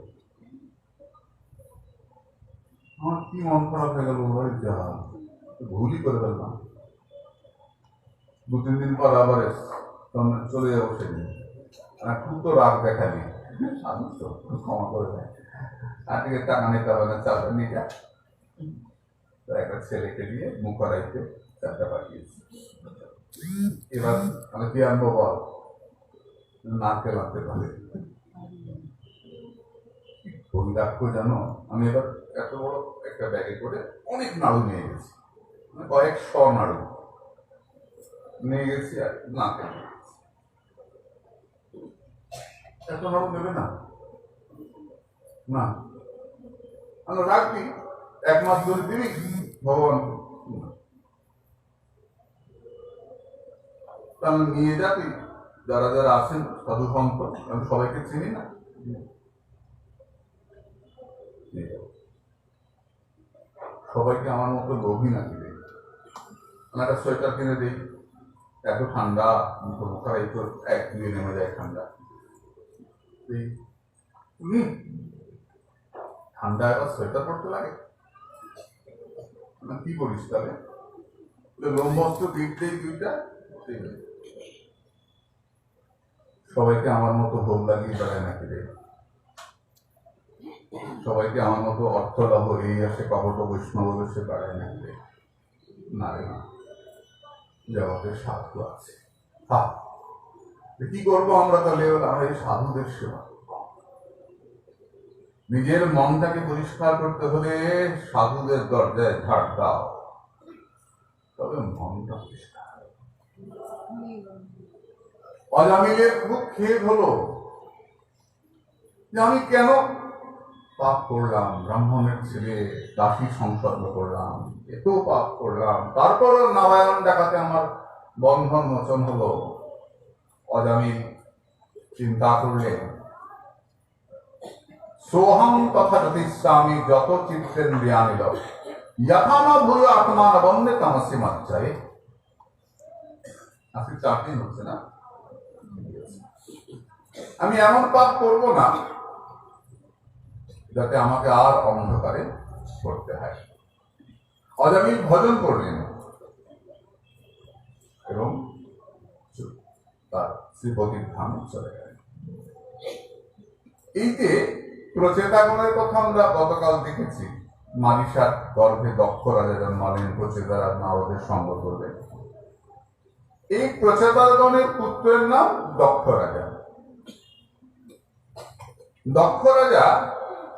আমার কি মন খারাপ হয়ে গেল, যা ভুলই করে ফেললাম। 2-3 দিন পর আবার চলে যাবো সেদিন। খুব তো রাগ দেখালি, সাধু তো ক্ষমা করে দেয়, আর থেকে টাকা নিতে হবে না, চালটা নিয়ে যা। একটা ছেলেকে দিয়ে মুখারাইতে চালটা পাঠিয়েছি। এবার আমি কি আনবো বল? নারকেল আনতে পারে। রাখবো জানো, আমি এবার এত বড় একটা ব্যাগে করে অনেক নাড়ু নিয়ে গেছি, মানে 100 নাড়ু নিয়ে গেছি, আর নারকেল এত নাড়ু নেবে না, না আমরা রাখবি, 1 মাস ধরে দিবি ভগবান, তাহলে নিয়ে যাবি। যারা যারা আছেন সাধু সন্ত, আমি সবাইকে চিনি না, সবাইকে আমার মতো লোভী নাকি দেই। আমি একটা সোয়েটার কিনে দিই, এত ঠান্ডা, মুখারাই তো 1 দিনে নেমে যায় ঠান্ডা। ঠান্ডা এবার সোয়েটার পড়তে লাগে, কি করিস তাহলে? লোমবস্ত্র দিকটাই 2টা। সবাইকে আমার মতো ভোগ লাগিয়ে বেড়ায় নাকি রে? সবাইকে আমার মতো অর্থ লাভ এই আসে কপট বৈষ্ণব বসে বেড়ায় নাকি রে? না রে না, জগতের সাধু আছে। কি করবো আমরা তাহলে? আমরা এই সাধুদের সেবা। নিজের মনটাকে পরিষ্কার করতে হলে সাধুদের দরজায় ঝাড় দাও, তবে মনটা পরিষ্কার। অজামিলের খুব খেদ হলো যে আমি কেন পাপ করলাম, ব্রাহ্মণের ছেলে, দাসী সংসর্গ করলাম, এত পাপ করলাম, তারপরও নারায়ণ ডাকাতে আমার বন্ধন মোচন হলো। অজামিল চিন্তা করলেন, সোহং তথা জ্যোতিষ্যামি যত চিত্তেন্দ্রিয়ানিল যথান ভূয় আত্মান বন্দে তামসি মাত্রায়। আজকে 4 দিন হচ্ছে না, আমি এমন পাপ করবো না যাতে আমাকে আর অন্ধকারে করতে হয়। অজামিল ভজন করলেন এবং তার শ্রীপতির ধামে চলে গেলেন। এই যে প্রচেতাগণের কথা আমরা গতকাল দেখেছি, মারিসার গর্ভে দক্ষ রাজা জন্মালেন, প্রচেতারা নারদের সঙ্গ করবে। এই প্রচেতাগণের পুত্রের নাম দক্ষ রাজা। দক্ষ রাজা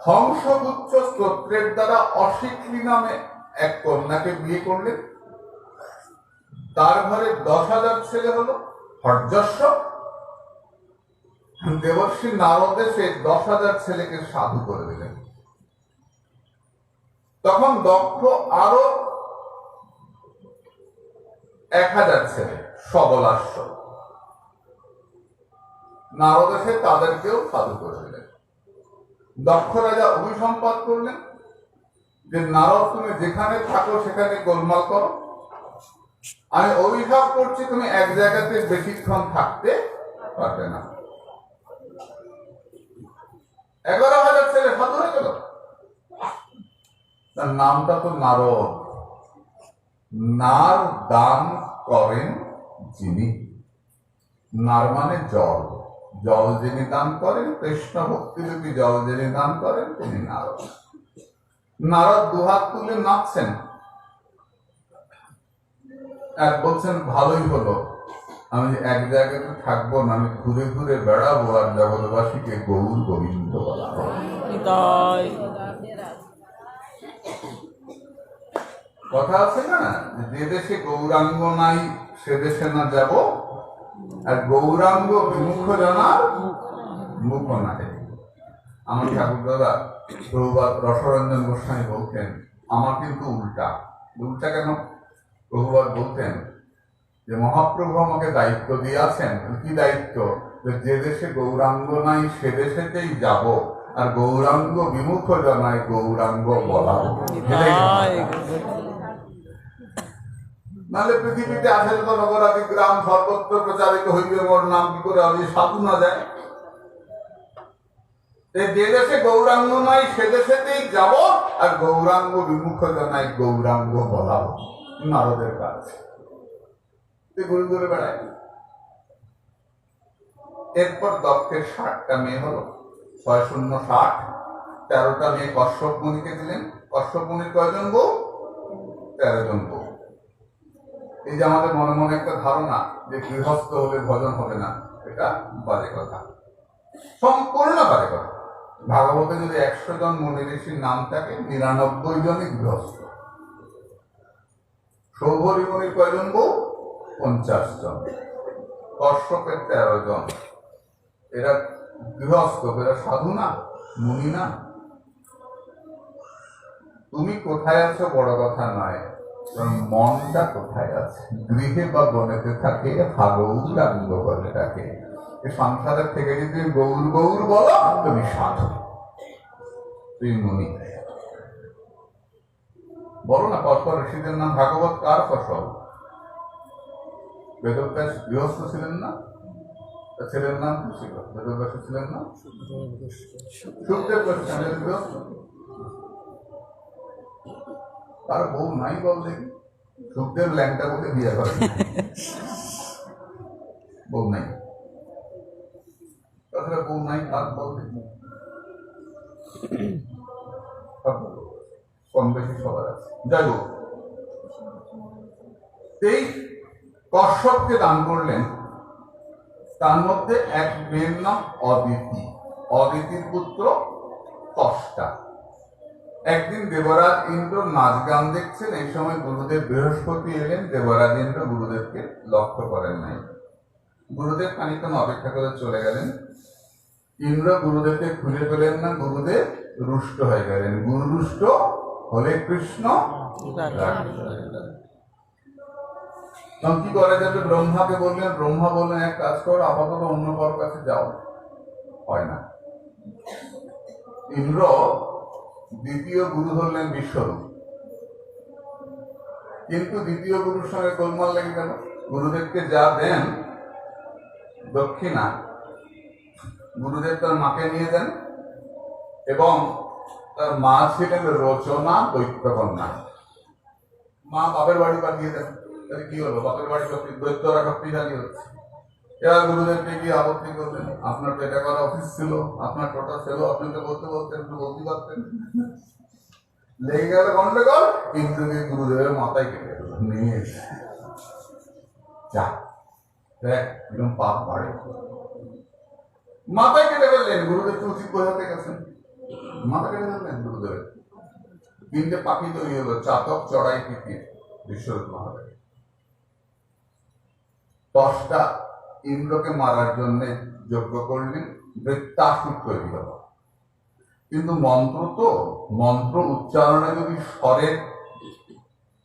হংসগুচ্ছ স্তোত্রের দ্বারা অশিক্লী নামে এক কন্যাকে বিয়ে করলেন। তার ঘরে 10,000 ছেলে হলো, হর্যস্ব। দেবর্ষী নারদে সে 10,000 ছেলেকে সাধু করে দিলেন। তখন দক্ষ আরো 1,000 ছেলে সবলাশ্ব, নারদে সে তাদেরকেও সাধু করে দিলেন। দক্ষ রাজা অভিসম্পাদ করলেন যে নারদ, তুমি যেখানে থাকো সেখানে গোলমাল করো, আমি অভিশাপ করছি তুমি এক জায়গাতে বেশিক্ষণ থাকতে পারবে না। 11,000 ছেলে সাধু হয়ে গেল। তার নামটা তো নারদ। নার দান করেন যিনি, নার মানে জল, জল যিনি দান করেন, কৃষ্ণ ভক্তিরূপী জল যিনি দান করেন তিনি নারদ। নারদ 2 হাত তুলে নাচছেন আর বলছেন ভালোই হলো আমি এক জায়গাতে থাকবো না, আমি ঘুরে ঘুরে বেড়াবো আর জগৎবাসীকে গৌর গোবিন্দ বলা হবে। কথা আছে না, যে দেশে গৌরাঙ্গ নাই সে দেশে না যাব, আর গৌরাঙ্গ বিমুখ জানার মুখ নাই। আমার ঠাকুর দাদা প্রভুপাদ রসরঞ্জন গোস্বামী বলতেন, আমার কিন্তু উল্টা। উল্টা কেন? প্রভুপাদ বলতেন যে মহাপ্রভু আমাকে দায়িত্ব দিয়েছেন। কি দায়িত্ব? যে দেশে গৌরাঙ্গ নাই সে দেশেতেই যাব, আর গৌরাঙ্গ বিমুখ জানায় গৌরাঙ্গ বলাবো। নাহলে পৃথিবীতে 18 নগরাদি গ্রাম সর্বত্র প্রচারিত হইবে মোর নাম, কি করে হবে? সাধু না যায়। যে দেশে গৌরাঙ্গ নাই সে দেশেতেই যাব, আর গৌরাঙ্গ বিমুখ জানায় গৌরাঙ্গ বলাবো। নারদের কাজ ঘুরে ঘুরে বেড়ায়। এরপর দক্ষের 60টা মেয়ে হলো, 6×0=60। 13টা মেয়ে কশ্যপ মুনিকে দিলেন। কশ্যপ মুনির কয়জন বউ? 13 জন বউ। এই যে আমাদের মনে মনে একটা ধারণা যে গৃহস্থ হলে ভজন হবে না, এটা বাজে কথা, সম্পূর্ণ বাজে কথা। ভাগবতে যদি 100 জন মুনি ঋষির নাম থাকে, 99 জনই গৃহস্থ। সৌভরী মুনির কয়জন বউ? 50 জন। কশ্যপের 13 জন। এরা গৃহস্থ, এরা সাধু না, মুনি না। তুমি কোথায় আছো বড় কথা নয়, মনটা কোথায় আছে। গৃহে বা বনেতে থাকে গৌরাঙ্গ বলে থাকে। সংসারের থেকে যদি তুমি গৌর গৌর বলো, তুমি সাধু, তুমি মুনি। বলো না, কত ঋষিদের নাম। ভাগবত কার ফসল? বেদব্যাস গৃহস্থ ছিলেন না? ছেলের নাম কি ছিল? বেদব্যাস ছিলেন না? সুখদেব গোস্বামী গৃহস্থ। তার বউ নাই বল দেখি। সুখদেব ল্যাংটা বলে বিয়ে করে, বউ নাই। তাছাড়া বউ নাই কার বল দেখি। কম বেশি সবার আছে। যাই হোক, এই কশ্যপকে দান করলেন। তার মধ্যে এক মেয়ের নাম অদিতি। অদিতির পুত্র ত্বষ্টা। একদিন দেবরাজ ইন্দ্র নাচ গান দেখছেন, এই সময় গুরুদেব বৃহস্পতি এলেন। দেবরাজ ইন্দ্র গুরুদেবকে লক্ষ্য করেন নাই। গুরুদেব খানিকক্ষণ অপেক্ষা করে চলে গেলেন। ইন্দ্র গুরুদেবকে খুঁজে পেলেন না, গুরুদেব রুষ্ট হয়ে গেলেন। গুরু রুষ্ট হলে কৃষ্ণ তখন কি করে যাবে? ব্রহ্মাকে বললেন। ব্রহ্মা বললেন, এক কাজ করো, আপাতত অন্য কারোর কাছে যাও। হয় না। ইন্দ্র দ্বিতীয় গুরু ধরলেন বিশ্বরূপ, কিন্তু দ্বিতীয় গুরুর সঙ্গে গোলমাল লেগে গেল। গুরুদেবকে যা দেন দক্ষিণা, গুরুদেব তার মাকে নিয়ে দেন, এবং তার মা ছিলেন রচনা দৈত্যকন্যা। মা বাপের বাড়ি পাঠিয়ে দেন। তাহলে কি হলো? বাপের বাড়ি দৈত্যরা শক্তিশালী হচ্ছে। এবার গুরুদেবকে গিয়ে আপত্তি করলেন, আপনার পেটা করা অফিস ছিল, আপনার টোটা ছিল, আপনি তো বলতে বলতেন, একটু বলতে পারতেন। লেগে গেল গন্ডগোল। ইন্দ্রকে গুরুদেবের মাথায় কেটে নিয়ে যা দেখ এরকম পাপ বাড়ে। মাথায় কেটে ফেললেন। গুরুদেব তো উচিত বোঝাতে গেছেন, মাথা কেটে ফেললেন গুরুদেবের। 3টে পাখি তৈরি হলো, চাতক, চড়াই, তিতির। বিশ্বরূপ মহাদেব। ত্বষ্টা ইন্দ্রকে মারার জন্য যজ্ঞ করলেন, বৃত্তাসুর তৈরি হল। কিন্তু মন্ত্র তো, মন্ত্র উচ্চারণে যদি স্বরের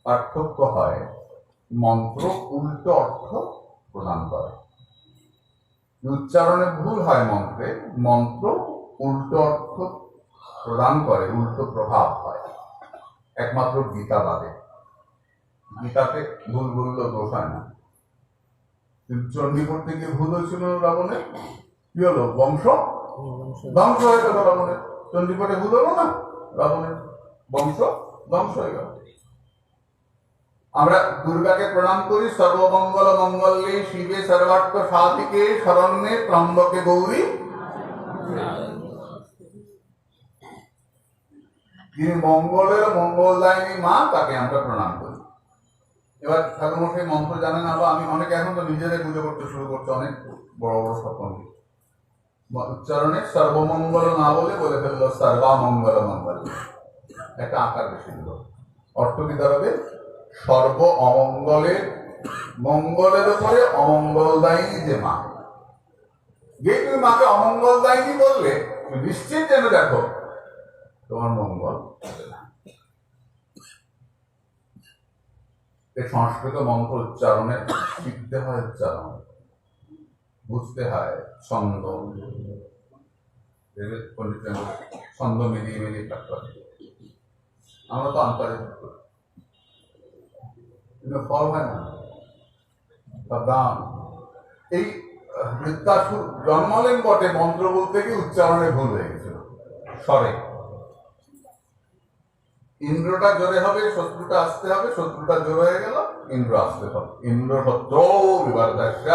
পার্থক্য হয়, মন্ত্র উল্টো অর্থ প্রদান করে। উচ্চারণে ভুল হয় মন্ত্রে, মন্ত্র উল্টো অর্থ প্রদান করে, উল্টো প্রভাব হয়। একমাত্র গীতা বাদে। গীতাতে ভুল বললেও দোষ হয় না। চণ্ডী করতে গিয়ে ভুল হয়েছিল রাবণের, কি হলো? বংশ ধ্বংস হয়ে গেল রাবণের। চণ্ডীপাঠে ভুল হলো না, রাবণের বংশ ধ্বংস হয়ে গেল। আমরা দুর্গাকে প্রণাম করি, সর্বমঙ্গল মঙ্গলে শিবে সর্বার্থ সাধিকে শরণ্যে ত্রম্বকে গৌরী। যিনি মঙ্গলের মঙ্গলদায়িনী মা, তাকে আমরা প্রণাম করি। এবার ঠাকুরমশাই মন্ত্র জানেন না, বা আমি অনেকে এখন তো নিজেরাই পুজো করতে শুরু করছে, অনেক বড় বড় স্বপ্ন উচ্চারণে সর্বমঙ্গল না বলে বলে ফেললো সর্বামঙ্গল মঙ্গল, একটা আকার বেশি দিল। অর্থ কি দাঁড়াবে? সর্ব অমঙ্গলের মঙ্গলের উপরে অমঙ্গলদায়ী যে মা, যে তুমি মাকে অমঙ্গলদায়ী বললে তুমি নিশ্চিত জেনে দেখো তোমার মঙ্গল হবে না। এই সংস্কৃত মন্ত্র উচ্চারণে শিখতে হয়, উচ্চারণ বুঝতে হয়, ছন্দ ছন্দ মিলিয়ে মিলিয়ে থাকতে হয়। আমরা তো আন্তরিক কিন্তু ফল হয় না, তার দাম। এই বৃত্তাসুর জন্মালেন বটে, মন্ত্র বলতে গিয়ে উচ্চারণে ভুল হয়ে গেছিল, স্বরে। ইন্দ্রটা জোরে হবে, শত্রুটা আসতে হবে, শত্রুটা জোরে হয়ে গেল, ইন্দ্র আসতে হবে। ইন্দ্র শত্রু বিবর্ধস্য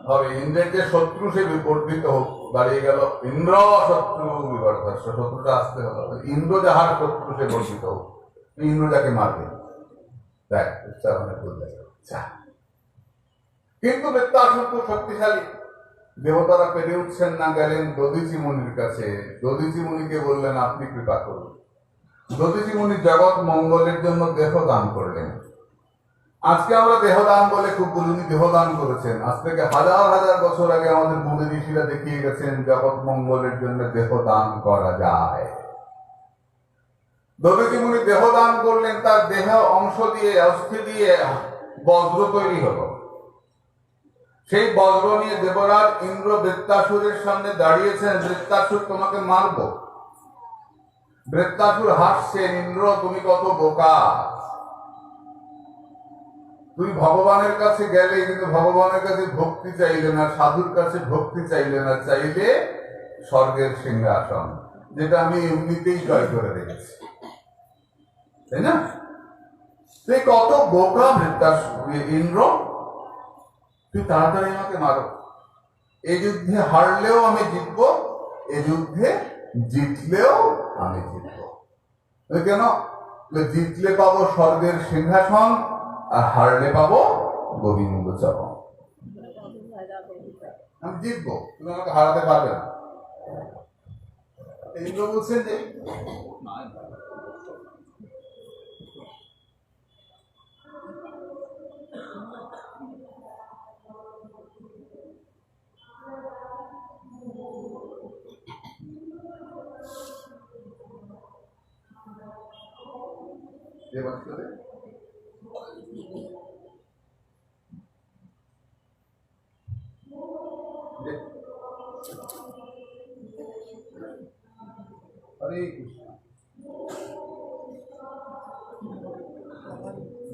হবে, ইন্দ্রের যে শত্রু সে বিবর্ধিত হোক, দাঁড়িয়ে গেল ইন্দ্র শত্রু বিবর্ধস্য, শত্রুটা আসতে হবে। ইন্দ্র যাহার শত্রু সে বর্ধিত হোক, ইন্দ্র যাকে মারবে। দেখ উচ্চারণে ভুল হয়ে গেল। কিন্তু বৃত্তাসুর খুব শক্তিশালী, দেবতারা পেরে উঠছেন না, গেলেন দধিচি মুনির কাছে। দধিচি মুনিকে বললেন আপনি কৃপা করুন। দধিচি মুনি জগৎ মঙ্গলের জন্য দেহ দান করলেন। আজকে আমরা দেহ দান বলে খুব বুঝুনি, দেহ দান করেছেন। আজ থেকে হাজার হাজার বছর আগে আমাদের মুনি ঋষিরা দেখিয়ে গেছেন জগৎ মঙ্গলের জন্য দেহ দান করা যায়। দধিচি মুনি দেহ দান করলেন, তার দেহ অংশ দিয়ে, অস্থি দিয়ে বজ্র তৈরি হলো। সেই বজ্র নিয়ে দেবরাজ ইন্দ্র বৃত্তাসুরের সামনে দাঁড়িয়েছেন, বৃত্তাসুর তোমাকে মারব। বৃত্তাসুর হাসছেন, ইন্দ্র তুমি কত বোকা, তুই ভগবানের কাছে গেলে কিন্তু ভগবানের কাছে ভক্তি চাইলে না, সাধুর কাছে ভক্তি চাইলে না, চাইলে স্বর্গের সিংহাসন, যেটা আমি এমনিতেই জয় করে রেখেছি, তাই না? তুই কত বোকা বৃত্তাসুর, ইন্দ্র তুই তাড়াতাড়ি আমাকে মারো। এই যুদ্ধে হারলেও আমি জিতবো, এই যুদ্ধে জিতলেও আমি জিতবো। কেন? জিতলে পাবো স্বর্গের সিংহাসন, আর হারলে পাবো গোবিন্দ চরণ। আমি জিতবো, তুমি আমাকে হারাতে পারবে না। ইন্দ্র বলছেন যে হরে কৃষ্ণ।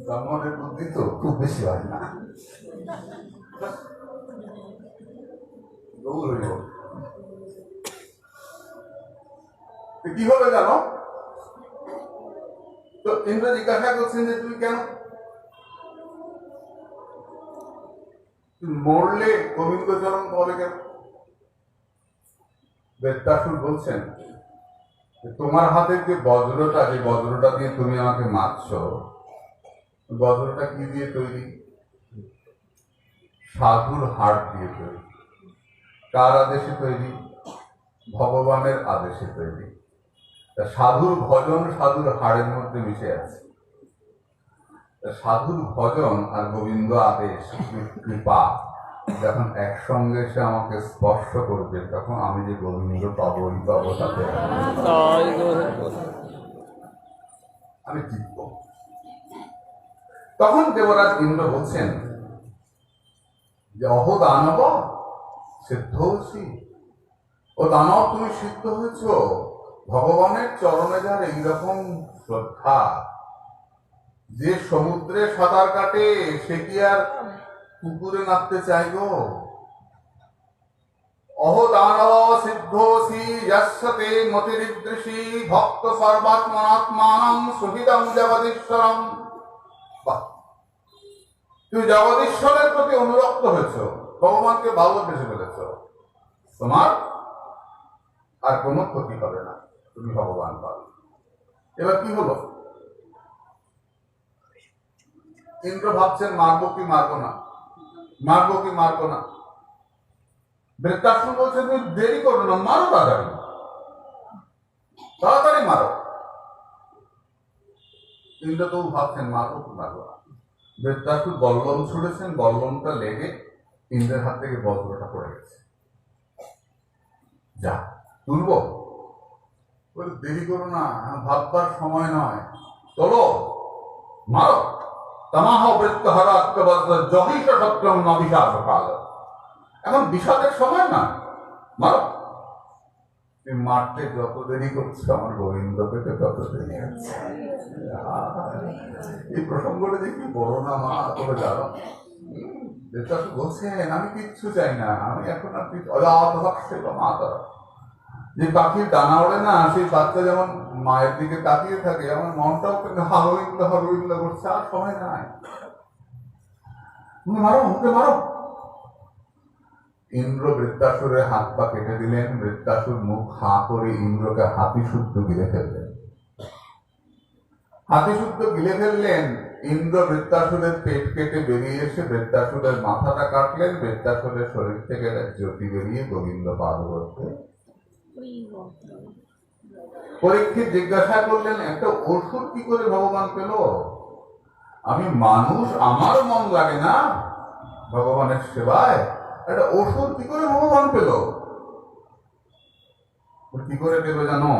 ব্রাহ্মণের বুদ্ধি তো খুব বেশি হয় না। কি হবে জানো তো? ইন্দ্র জিজ্ঞাসা করছেন যে তুই কেন মরলে গোবিন্দ চরণ বলে কেন? বৃত্তাসুর বলছেন তোমার হাতের যে বজ্রটা, যে বজ্রটা দিয়ে তুমি আমাকে মারছ, বজ্রটা কি দিয়ে তৈরি? সাধুর হাড় দিয়ে তৈরি। কার আদেশে তৈরি? ভগবানের আদেশে তৈরি। সাধুর ভজন সাধুর হাড়ের মধ্যে মিশে আছে। সাধুর ভজন আর গোবিন্দ আদেশ, কৃপা যখন একসঙ্গে সে আমাকে স্পর্শ করবে, তখন আমি যে গোবিন্দ পাবই পাবো, তাতে আমি জিতব। তখন দেবরাজ ইন্দ্র বলছেন যে অহ দানব সিদ্ধ হচ্ছি। ও দানব তুমি সিদ্ধ হয়েছ, ভগবানের চরণে যার এইরকম শ্রদ্ধা, যে সমুদ্রে সাঁতার কাটে সে কি আর পুকুরে নামতে চাইব? অহ দানব সিদ্ধোসি যস্যতে মতিরিদৃশি ভক্ত সর্বাত্মনাত্মানং সুহৃদং জগদীশ্বরম। তুমি জগদীশ্বরের প্রতি অনুরক্ত হয়েছ, ভগবানকে ভালোবেসে ফেলেছ, তোমার আর কোনো ক্ষতি হবে না, তুমি ভগবান পাবে। এবার কি হলো? ইন্দ্র ভাবছেন মারবো কি মারবো না, মারবো কি মারবো না। বৃত্তাসুর বলছে তুমি দেরি করো না, মারো তাড়াতাড়ি, তাড়াতাড়ি মারো। ইন্দ্র তো ভাবছেন মারবো কি মারবো না। বৃত্তাসুর বল্লম ছুড়েছেন, বল্লমটা লেগে ইন্দ্রের হাত থেকে বজ্রটা পড়ে গেছে। যা তুলবো, বলে দেরি করো না, ভাববার সময় নয়, চলো মারো। তামাহ বৃত্তহারা জহিষ সত্যম নবিষাদ কাল, এখন বিষাদের সময় না, মারো। তুমি মারতে যত দেরি করছো আমার গোবিন্দ পেতে তত দেরি হচ্ছে। এই প্রসঙ্গটা দেখি বড় না মা, তবে জানো যেটা বলছেন আমি কিচ্ছু চাই না, আমি এখন আর অজাত ভাবছে মা তারা যে পাখির ডানা ওড়ে না, সেই বাচ্চা যেমন মায়ের দিকে তাকিয়ে থাকে, আমার মনটাও কিন্তু হারোইন্দা হারোইন্দা করছে, আর সময় নাই, মারো মুখে মারো। ইন্দ্র বৃত্তাসুরের হাত পা কেটে দিলেন, বৃত্তাসুর মুখ হা করে ইন্দ্রকে হাতি শুদ্ধ গিলে ফেললেন। হাতি শুদ্ধ গিলে ফেললেন, ইন্দ্র বৃত্তাসুরের পেট কেটে বেরিয়ে এসে বৃত্তাসুরের মাথাটা কাটলেন, বৃত্তাসুরের শরীর থেকে জ্যোতি বেরিয়ে গোবিন্দ পাদ করতে। পরীক্ষিত জিজ্ঞাসা করলেন একটা ওষুধ কি করে ভগবান পেল? আমি মানুষ, আমার মন লাগে না ভগবানের সেবায়, একটা ওষুধ কি করে ভগবান পেল? কি করে পেল জানো?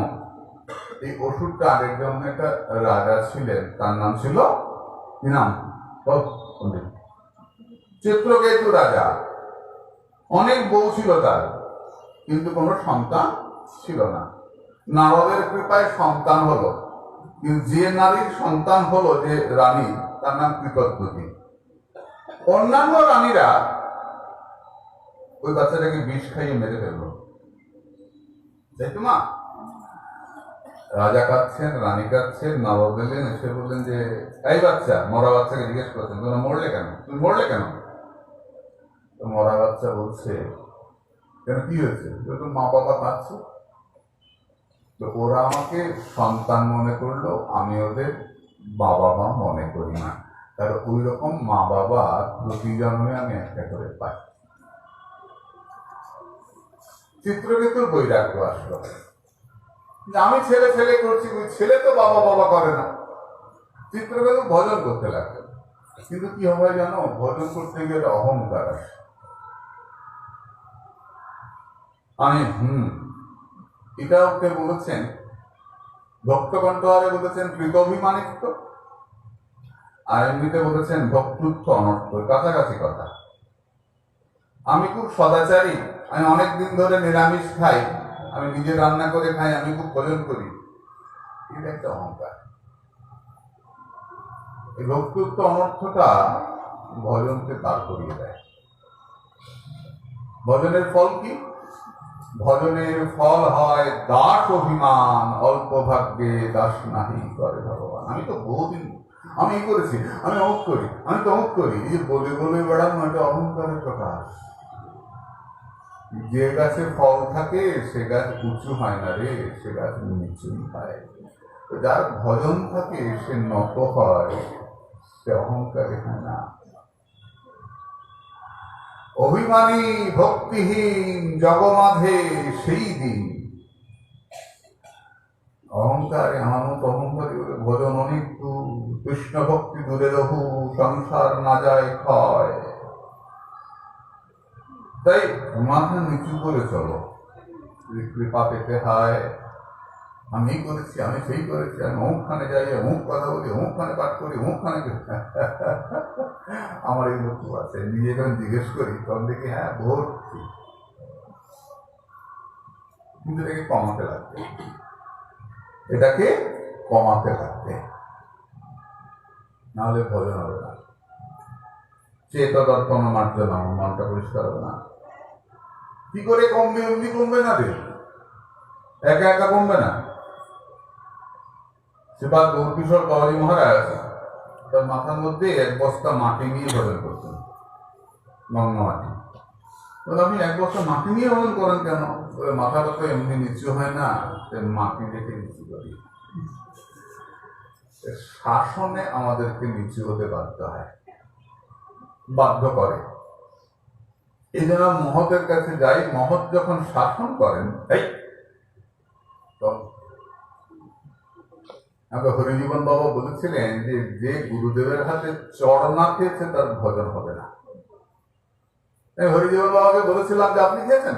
এই ওষুধটা আরেকজন একটা রাজা ছিলেন, তার নাম ছিল কি নাম? চিত্রকেতু রাজা। অনেক বউ ছিল তার, কিন্তু কোনো সন্তান ছিল না। নারদের কৃপায় সন্তান হলো, কিন্তু যে নারীর সন্তান হলো, যে রানী, তার নাম কৃতদ্রুতি। অন্যান্য রানীরা ওই বাচ্চাটাকে বিষ খাইয়ে মেরে ফেললো। তাই তো মা? রাজা কাঁদছেন, রানী কাঁদছেন, নবাব এলেন, এসে বললেন যে এই বাচ্চা, মরা বাচ্চাকে জিজ্ঞেস করছেন তোমরা মরলে কেন, তুমি মরলে কেন? তো মরা বাচ্চা বলছে কেন, কি হয়েছে? মা বাবা কাঁদছে, তো ওরা আমাকে সন্তান মনে করলো, আমি ওদের বাবা মা মনে করি না, তার ওই রকম মা বাবা প্রতি জন্মে আমি একটা করে পাই। চিত্রকেতুর বৈরাগ্য আসলো, আমি ছেলে ছেলে করছি, ওই ছেলে তো বাবা বাবা করে না। চিত্রকেতু ভজন করতে লাগলো, কিন্তু কি হবে জানো, ভজন করতে গেলে অহংকার আসে। আমি এটা ওকে বলেছেন ভক্তকণ্ঠহারে, বলেছেন কৃতভিমানিত্ব, আর এমনিতে বলেছেন ভক্তৃত্ব অনর্থ, কাছাকাছি কথা। আমি খুব সদাচারী, আমি অনেক দিন ধরে নিরামিষ খাই, আমি নিজে রান্না করে খাই, আমি খুব ভজন করি, এটা একটা অহংকার। এই ভক্তৃত্ব অনর্থটা ভজনকে পার করিয়ে দেয়। ভজনের ফল কি? ভজনের ফল হয় দাস অভিমান, অল্প ভাগ্যে দাস নাহি করে ভগবান। আমি তো বহুদিন আমি এই করেছি, আমি অমুক করি, আমি তো অমুক করি, এই যে বলে বলে বেড়ানো, এটা অহংকারের প্রকাশ। যে গাছে ফল থাকে সে গাছ উঁচু হয় না রে, সে গাছ নিচুই হয়। যার ভজন থাকে সে নত হয়, সে অহংকারী হয় না। অভিমানী ভক্তিহীন জগমাধে সেই দিন। অহংকারে আমার মতো অহংকারী বলে ভজন অনেক দূর, কৃষ্ণ ভক্তি দূরে রহু, সংসার না যায় ক্ষয়। তাই মাথা নিচু করে চলো, কৃপা পেতে হয়। আমি করেছি, আমি সেই করেছি, আমি অমুকখানে যাই, অমুক কথা বলি, অমুকখানে পাঠ করি, অমুকখানে আমার এই লক্ষ্য আছে। নিজে যখন জিজ্ঞেস করি তখন দেখি হ্যাঁ ভর্তি, কিন্তু এটাকে কমাতে লাগবে, এটাকে কমাতে লাগবে, নাহলে ভজন হবে না। চেতদর্পণ মার্জন, মনটা পরিষ্কার হবে না। কি করে কমবে? এমনি কমবে না রে, একা একা কমবে না। সেবার গৌরকিশোর বাবাজি মহারাজ তার মাথার মধ্যে এক বস্তা মাটি নিয়ে ভজন করতেন, গঙ্গা মাটি। আপনি এক বস্তা মাটি নিয়ে ভজন করেন কেন? মাথাটা তো এমনি নিচু হয় না, মাটি দেখে নিচু করি। শাসনে আমাদেরকে নিচু হতে বাধ্য করে। এই জন্য মহতের কাছে যাই, মহৎ যখন শাসন করেন, হরিজীবন বাবা বলেছিলেন যে যে গুরুদেবের হাতে চড় না খেয়েছে তার ভজন হবে না। হরিজীবন বাবাকে বলেছিলাম যে আপনি খেয়েছেন?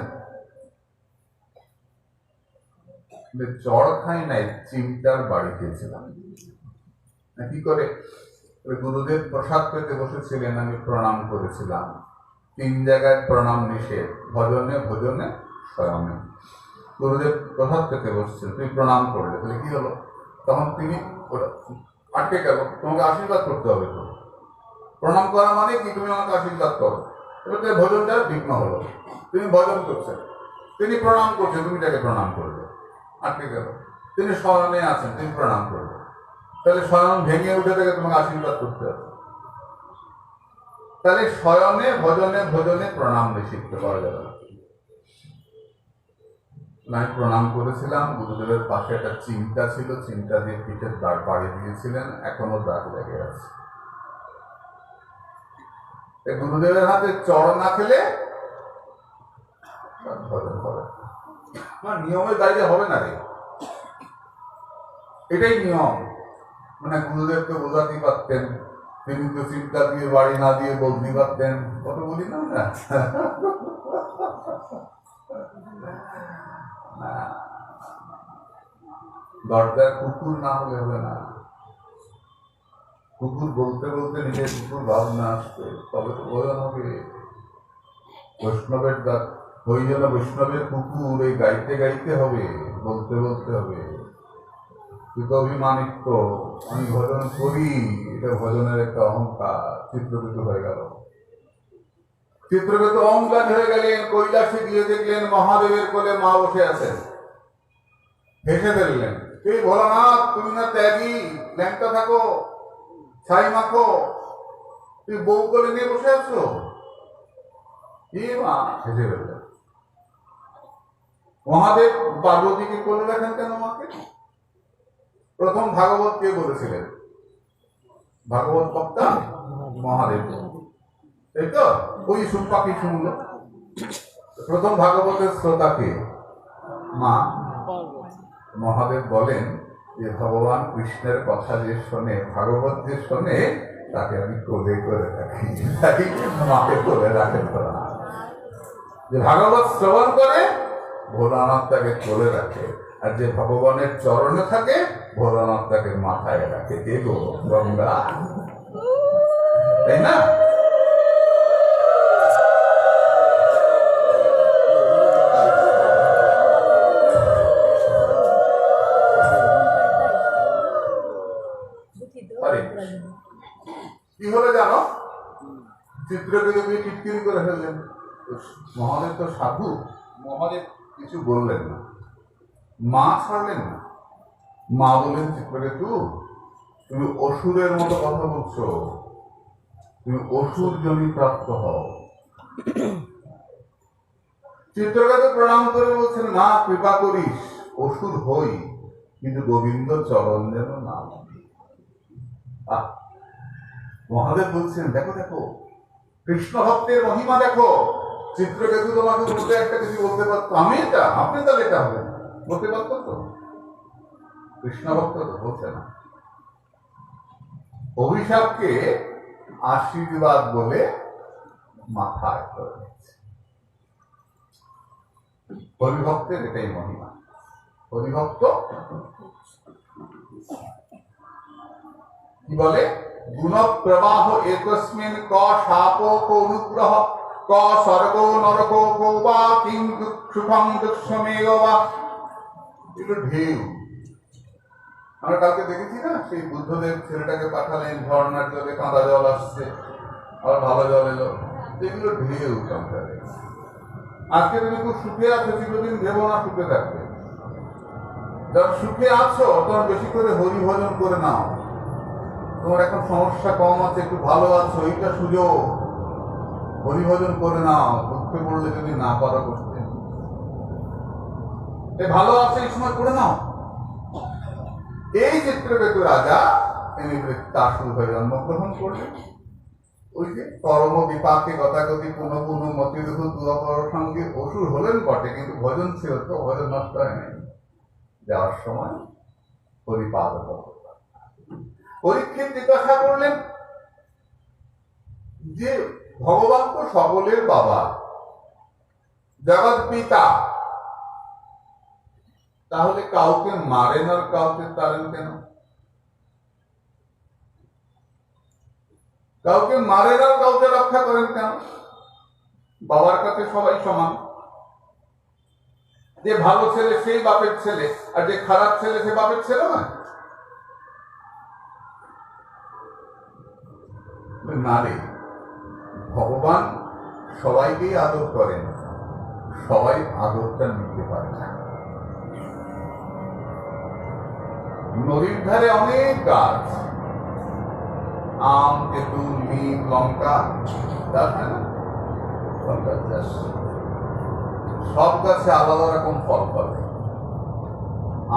চড় খাই নাই, চিমটার বাড়ি খেয়েছিলাম। কি করে? গুরুদেব প্রসাদ পেতে বসেছিলেন, আমি প্রণাম করেছিলাম। 3 জায়গায় প্রণাম নিষেধ, ভজনে, ভোজনে, শয়নে। গুরুদেব প্রসাদ পেতে বসছেন, তুমি প্রণাম করলে, তাহলে কি হলো? তখন তিনি আটকে গেল, তোমাকে আশীর্বাদ করতে হবে। তো প্রণাম করা মানে কি? তুমি আমাকে আশীর্বাদ করো। এবার ভোজনটা বিঘ্ন হলো, তুমি ভজন করছেন, তিনি প্রণাম করছেন, তুমি তাকে প্রণাম করবে, আটকে গেল। তিনি শয়নে আছেন, তিনি প্রণাম করবে, তাহলে শয়ন ভেঙে উঠে থেকে তোমাকে আশীর্বাদ করতে হবে। তাহলে শয়নে, ভজনে, ভোজনে প্রণাম নিষিদ্ধ করা যাবে না। আমি প্রণাম করেছিলাম, গুরুদেবের পাশে একটা চিমটা ছিল, চিমটা দিয়ে পিঠের দাগ বাড়িয়ে দিয়েছিলেন, এখনো দাগ লেগে আছে। গুরুদেবের হাতে চড় না খেলে ভজন করে নিয়মের বাইরে হবে না রে, এটাই নিয়ম। মানে গুরুদেবকে বোঝাতে পারতেন, তিনি তো চিন্তা দিয়ে বাড়ি না দিয়ে বলতে পারতেন। কত বলি না দরজায় কুকুর না হলে হবে না। কুকুর বলতে বলতে নিজের কুকুর ভাবনা আসবে, তবে তো বোঝান হবে। বৈষ্ণবের ওই জন্য বৈষ্ণবের কুকুর এই গাইতে গাইতে হবে, বলতে বলতে হবে। তুই তো অভিমানিত, আমি ভজন করি, এটা ভজনের একটা অহংকার। চিত্রকৃত হয়ে গেল, চিত্রকৃত অহংকার হয়ে গেলেন। কৈলাসে গিয়ে দেখলেন মহাদেবের কোলে মা বসে আছেন, হেসে ফেললেন, এই ভোলানাথ তুমি না ত্যাগী, ল্যাংটা থাকো, ছাই মাখো, তুই বউ কোলে নিয়ে বসে আছো? কি মা? হেসে ফেললেন। মহাদেব পার্বতীকে কোলে রাখেন কেন মাকে? প্রথম ভাগবত কে বলেছিলেন? ভাগবত বক্তা মহাদেব, তাই তো? ওই সুপাকি শুনল। প্রথম ভাগবতের শ্রোতাকে মা। মহাদেব বলেন যে ভগবান কৃষ্ণের কথা যে শোনে, ভাগবত যে শোনে, তাকে আমি কোলে করে রাখি, মাকে কোলে রাখেন ভোলানাথ। যে ভাগবত শ্রবণ করে ভোলানাথ তাকে কোলে রাখে, আর যে ভগবানের চরণে থাকে ভোলানাথ তাকে মাথায় রাখে। কে গো? গঙ্গা, তাই না? কি হলো জানো? চিত্রকে যদি টিটকিরি করে ফেললেন। মহাদেব তো সাধু, মহাদেব কিছু বললেন না, মা ছাড়লেন না। মা বললেন, চিত্রকেতু তুমি অসুরের মতো কথা বলছো, তুমি অসুর জমি প্রাপ্ত হও। চিত্রকেতু প্রণাম করে বলছেন, মা কৃপা করিস, অসুর হই, কিন্তু গোবিন্দ চরণ যেন না। মহাদেব বলছেন, দেখো দেখো কৃষ্ণ ভক্তের মহিমা দেখো। চিত্রকেতু তোমাকে বলতে একটা কিছু বলতে পারতো, আমি এটা, আপনি তাহলে এটা হবে বলতে পারতো তো? কৃষ্ণ ভক্ত তো বলছে না। অভিশাপকে আশীর্বাদ বলে মাথায় করে নিচ্ছে। হরিভক্তের এটাই মহিমা। হরিভক্ত কি বলে? গুণ প্রবাহ একস্মিন, ক শাপ কো অনুগ্রহ, ক স্বর্গ নরক কো বা কিং সুখং দুঃখমেয় বা। এগুলো ঢেউ। আমরা কালকে দেখেছি না, সেই বুদ্ধদেব ছেলেটাকে পাঠালেন, ঝর্ণার জলে কাঁদা জল আসছে, আবার ভালো জল এলো। এগুলো ঢেউ। আজকে তুমি খুব সুখে আছো, চিরদিন ভেবো না সুখে থাকবে। যখন সুখে আছো তখন বেশি করে হরি ভজন করে নাও। তোমার এখন সমস্যা কম আছে, একটু ভালো আছো, এইটা সুযোগ, হরিভজন করে নাও। দুঃখে পড়লে যদি না পারো করতে, ভালো আছে এই সময় করে নাও। এই চিত্রকেতু রাজা তিনি বৃত্তাসুর হয়ে জন্মগ্রহণ করলেন। ওই যে পরম বিপাকে গতাগতি পুনঃ পুনঃ মতিরূপ দুয়াপর সঙ্গে অসুর হলেন বটে, কিন্তু ভজন ছিল তো, ভজন নষ্ট হয় নাই। যাওয়ার সময় পরিপাদ পরীক্ষিত জিজ্ঞাসা করলেন যে ভগবান তো সকলের বাবা, জগৎ পিতা, তাহলে কাউকে মারেন আর কাউকে তাড়েন কেন? কাউকে মারেন আর কাউকে রক্ষা করেন কেন? বাবার কাছে সবাই সমান। যে ভালো ছেলে সেই বাপের ছেলে, আর যে খারাপ ছেলে সে বাপের ছেলে নয়। না রে, ভগবান সবাইকেই আদর করেন, সবাই আদরটা নিতে পারে না। নদীর ধারে অনেক গাছ, আম, তেঁতুল, নিম, লঙ্কা, লঙ্কা চাষ, সব গাছে আলাদা রকম ফল ফলে।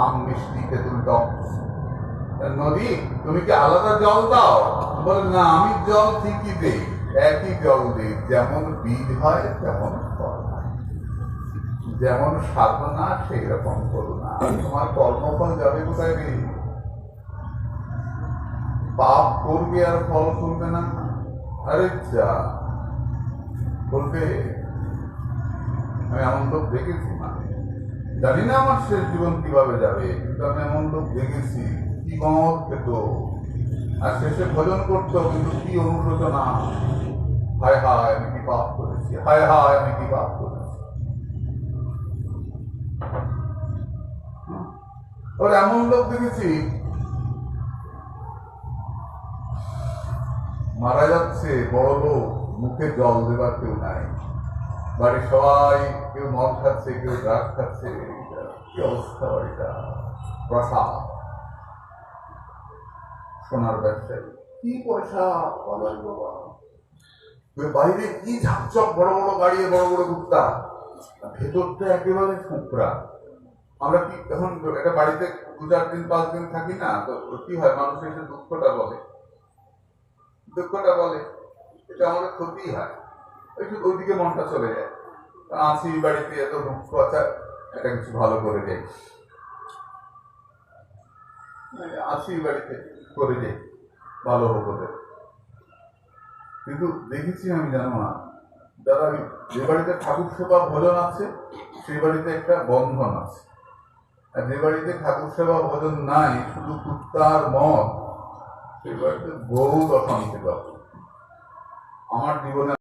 আম মিষ্টি, তেঁতুল টক। নদী, তুমি কি আলাদা জল দাও? বলে না, আমি জল ঠিকই দেই, একই জল দিই। যেমন বীজ হয় তেমন ফল হয়, যেমন সাধনা সেই রকম করুণা। তোমার কর্মফল যাবে কোথায় রে? পাপ করবে আর ফল করবে না? আরে যা বলবে। আমি এমন লোক দেখেছি, মানে জানি না আমার শেষ জীবন কিভাবে যাবে, কিন্তু আমি এমন লোক দেখেছি কি মত পেত, আর শেষে ভজন করতো, কিন্তু কি অনুশোচনা, হায় হায় আমি কি পাপ করেছি, হায় হায় আমি কি পাপ করেছি। ওর এমন লোক দেখেছি মারা যাচ্ছে, বড় লোক, মুখে জল দেবার কেউ নাই, বাড়ির সবাই কেউ মদ খাচ্ছে, কেউ ড্রাগ খাচ্ছে, কি অবস্থা বাড়িটা। প্রসাদ, সোনার ব্যবসায়ী, কি পয়সা, বাইরে কি ঝাঁকচক, বড় বড় গাড়ি, বড় বড় কুত্তা, ভেতরটা একেবারে ফুকরা। আমরা কি এখন একটা বাড়িতে 2-4 দিন 5 দিন থাকি না, তো কি হয়, মানুষ এসে দুঃখটা বলে, এটা আমাদের ক্ষতি হয়, একটু ওইদিকে মনটা চলে যায়। আছি বাড়িতে, এত দুঃখ আছে, এটা কিছু ভালো করে যাই, আছি বাড়িতে করে যাই, ভালো হবে। কিন্তু দেখেছি আমি, জানো না, যারা যে বাড়িতে ঠাকুর সেবা ভজন আছে সেই বাড়িতে একটা বন্ধন আছে, আর যে বাড়িতে ঠাকুর সেবা ভজন নাই, শুধু কুত্তার মদ, সেই বাড়িতে বহুত অশান্তি পাবে। আমার জীবনে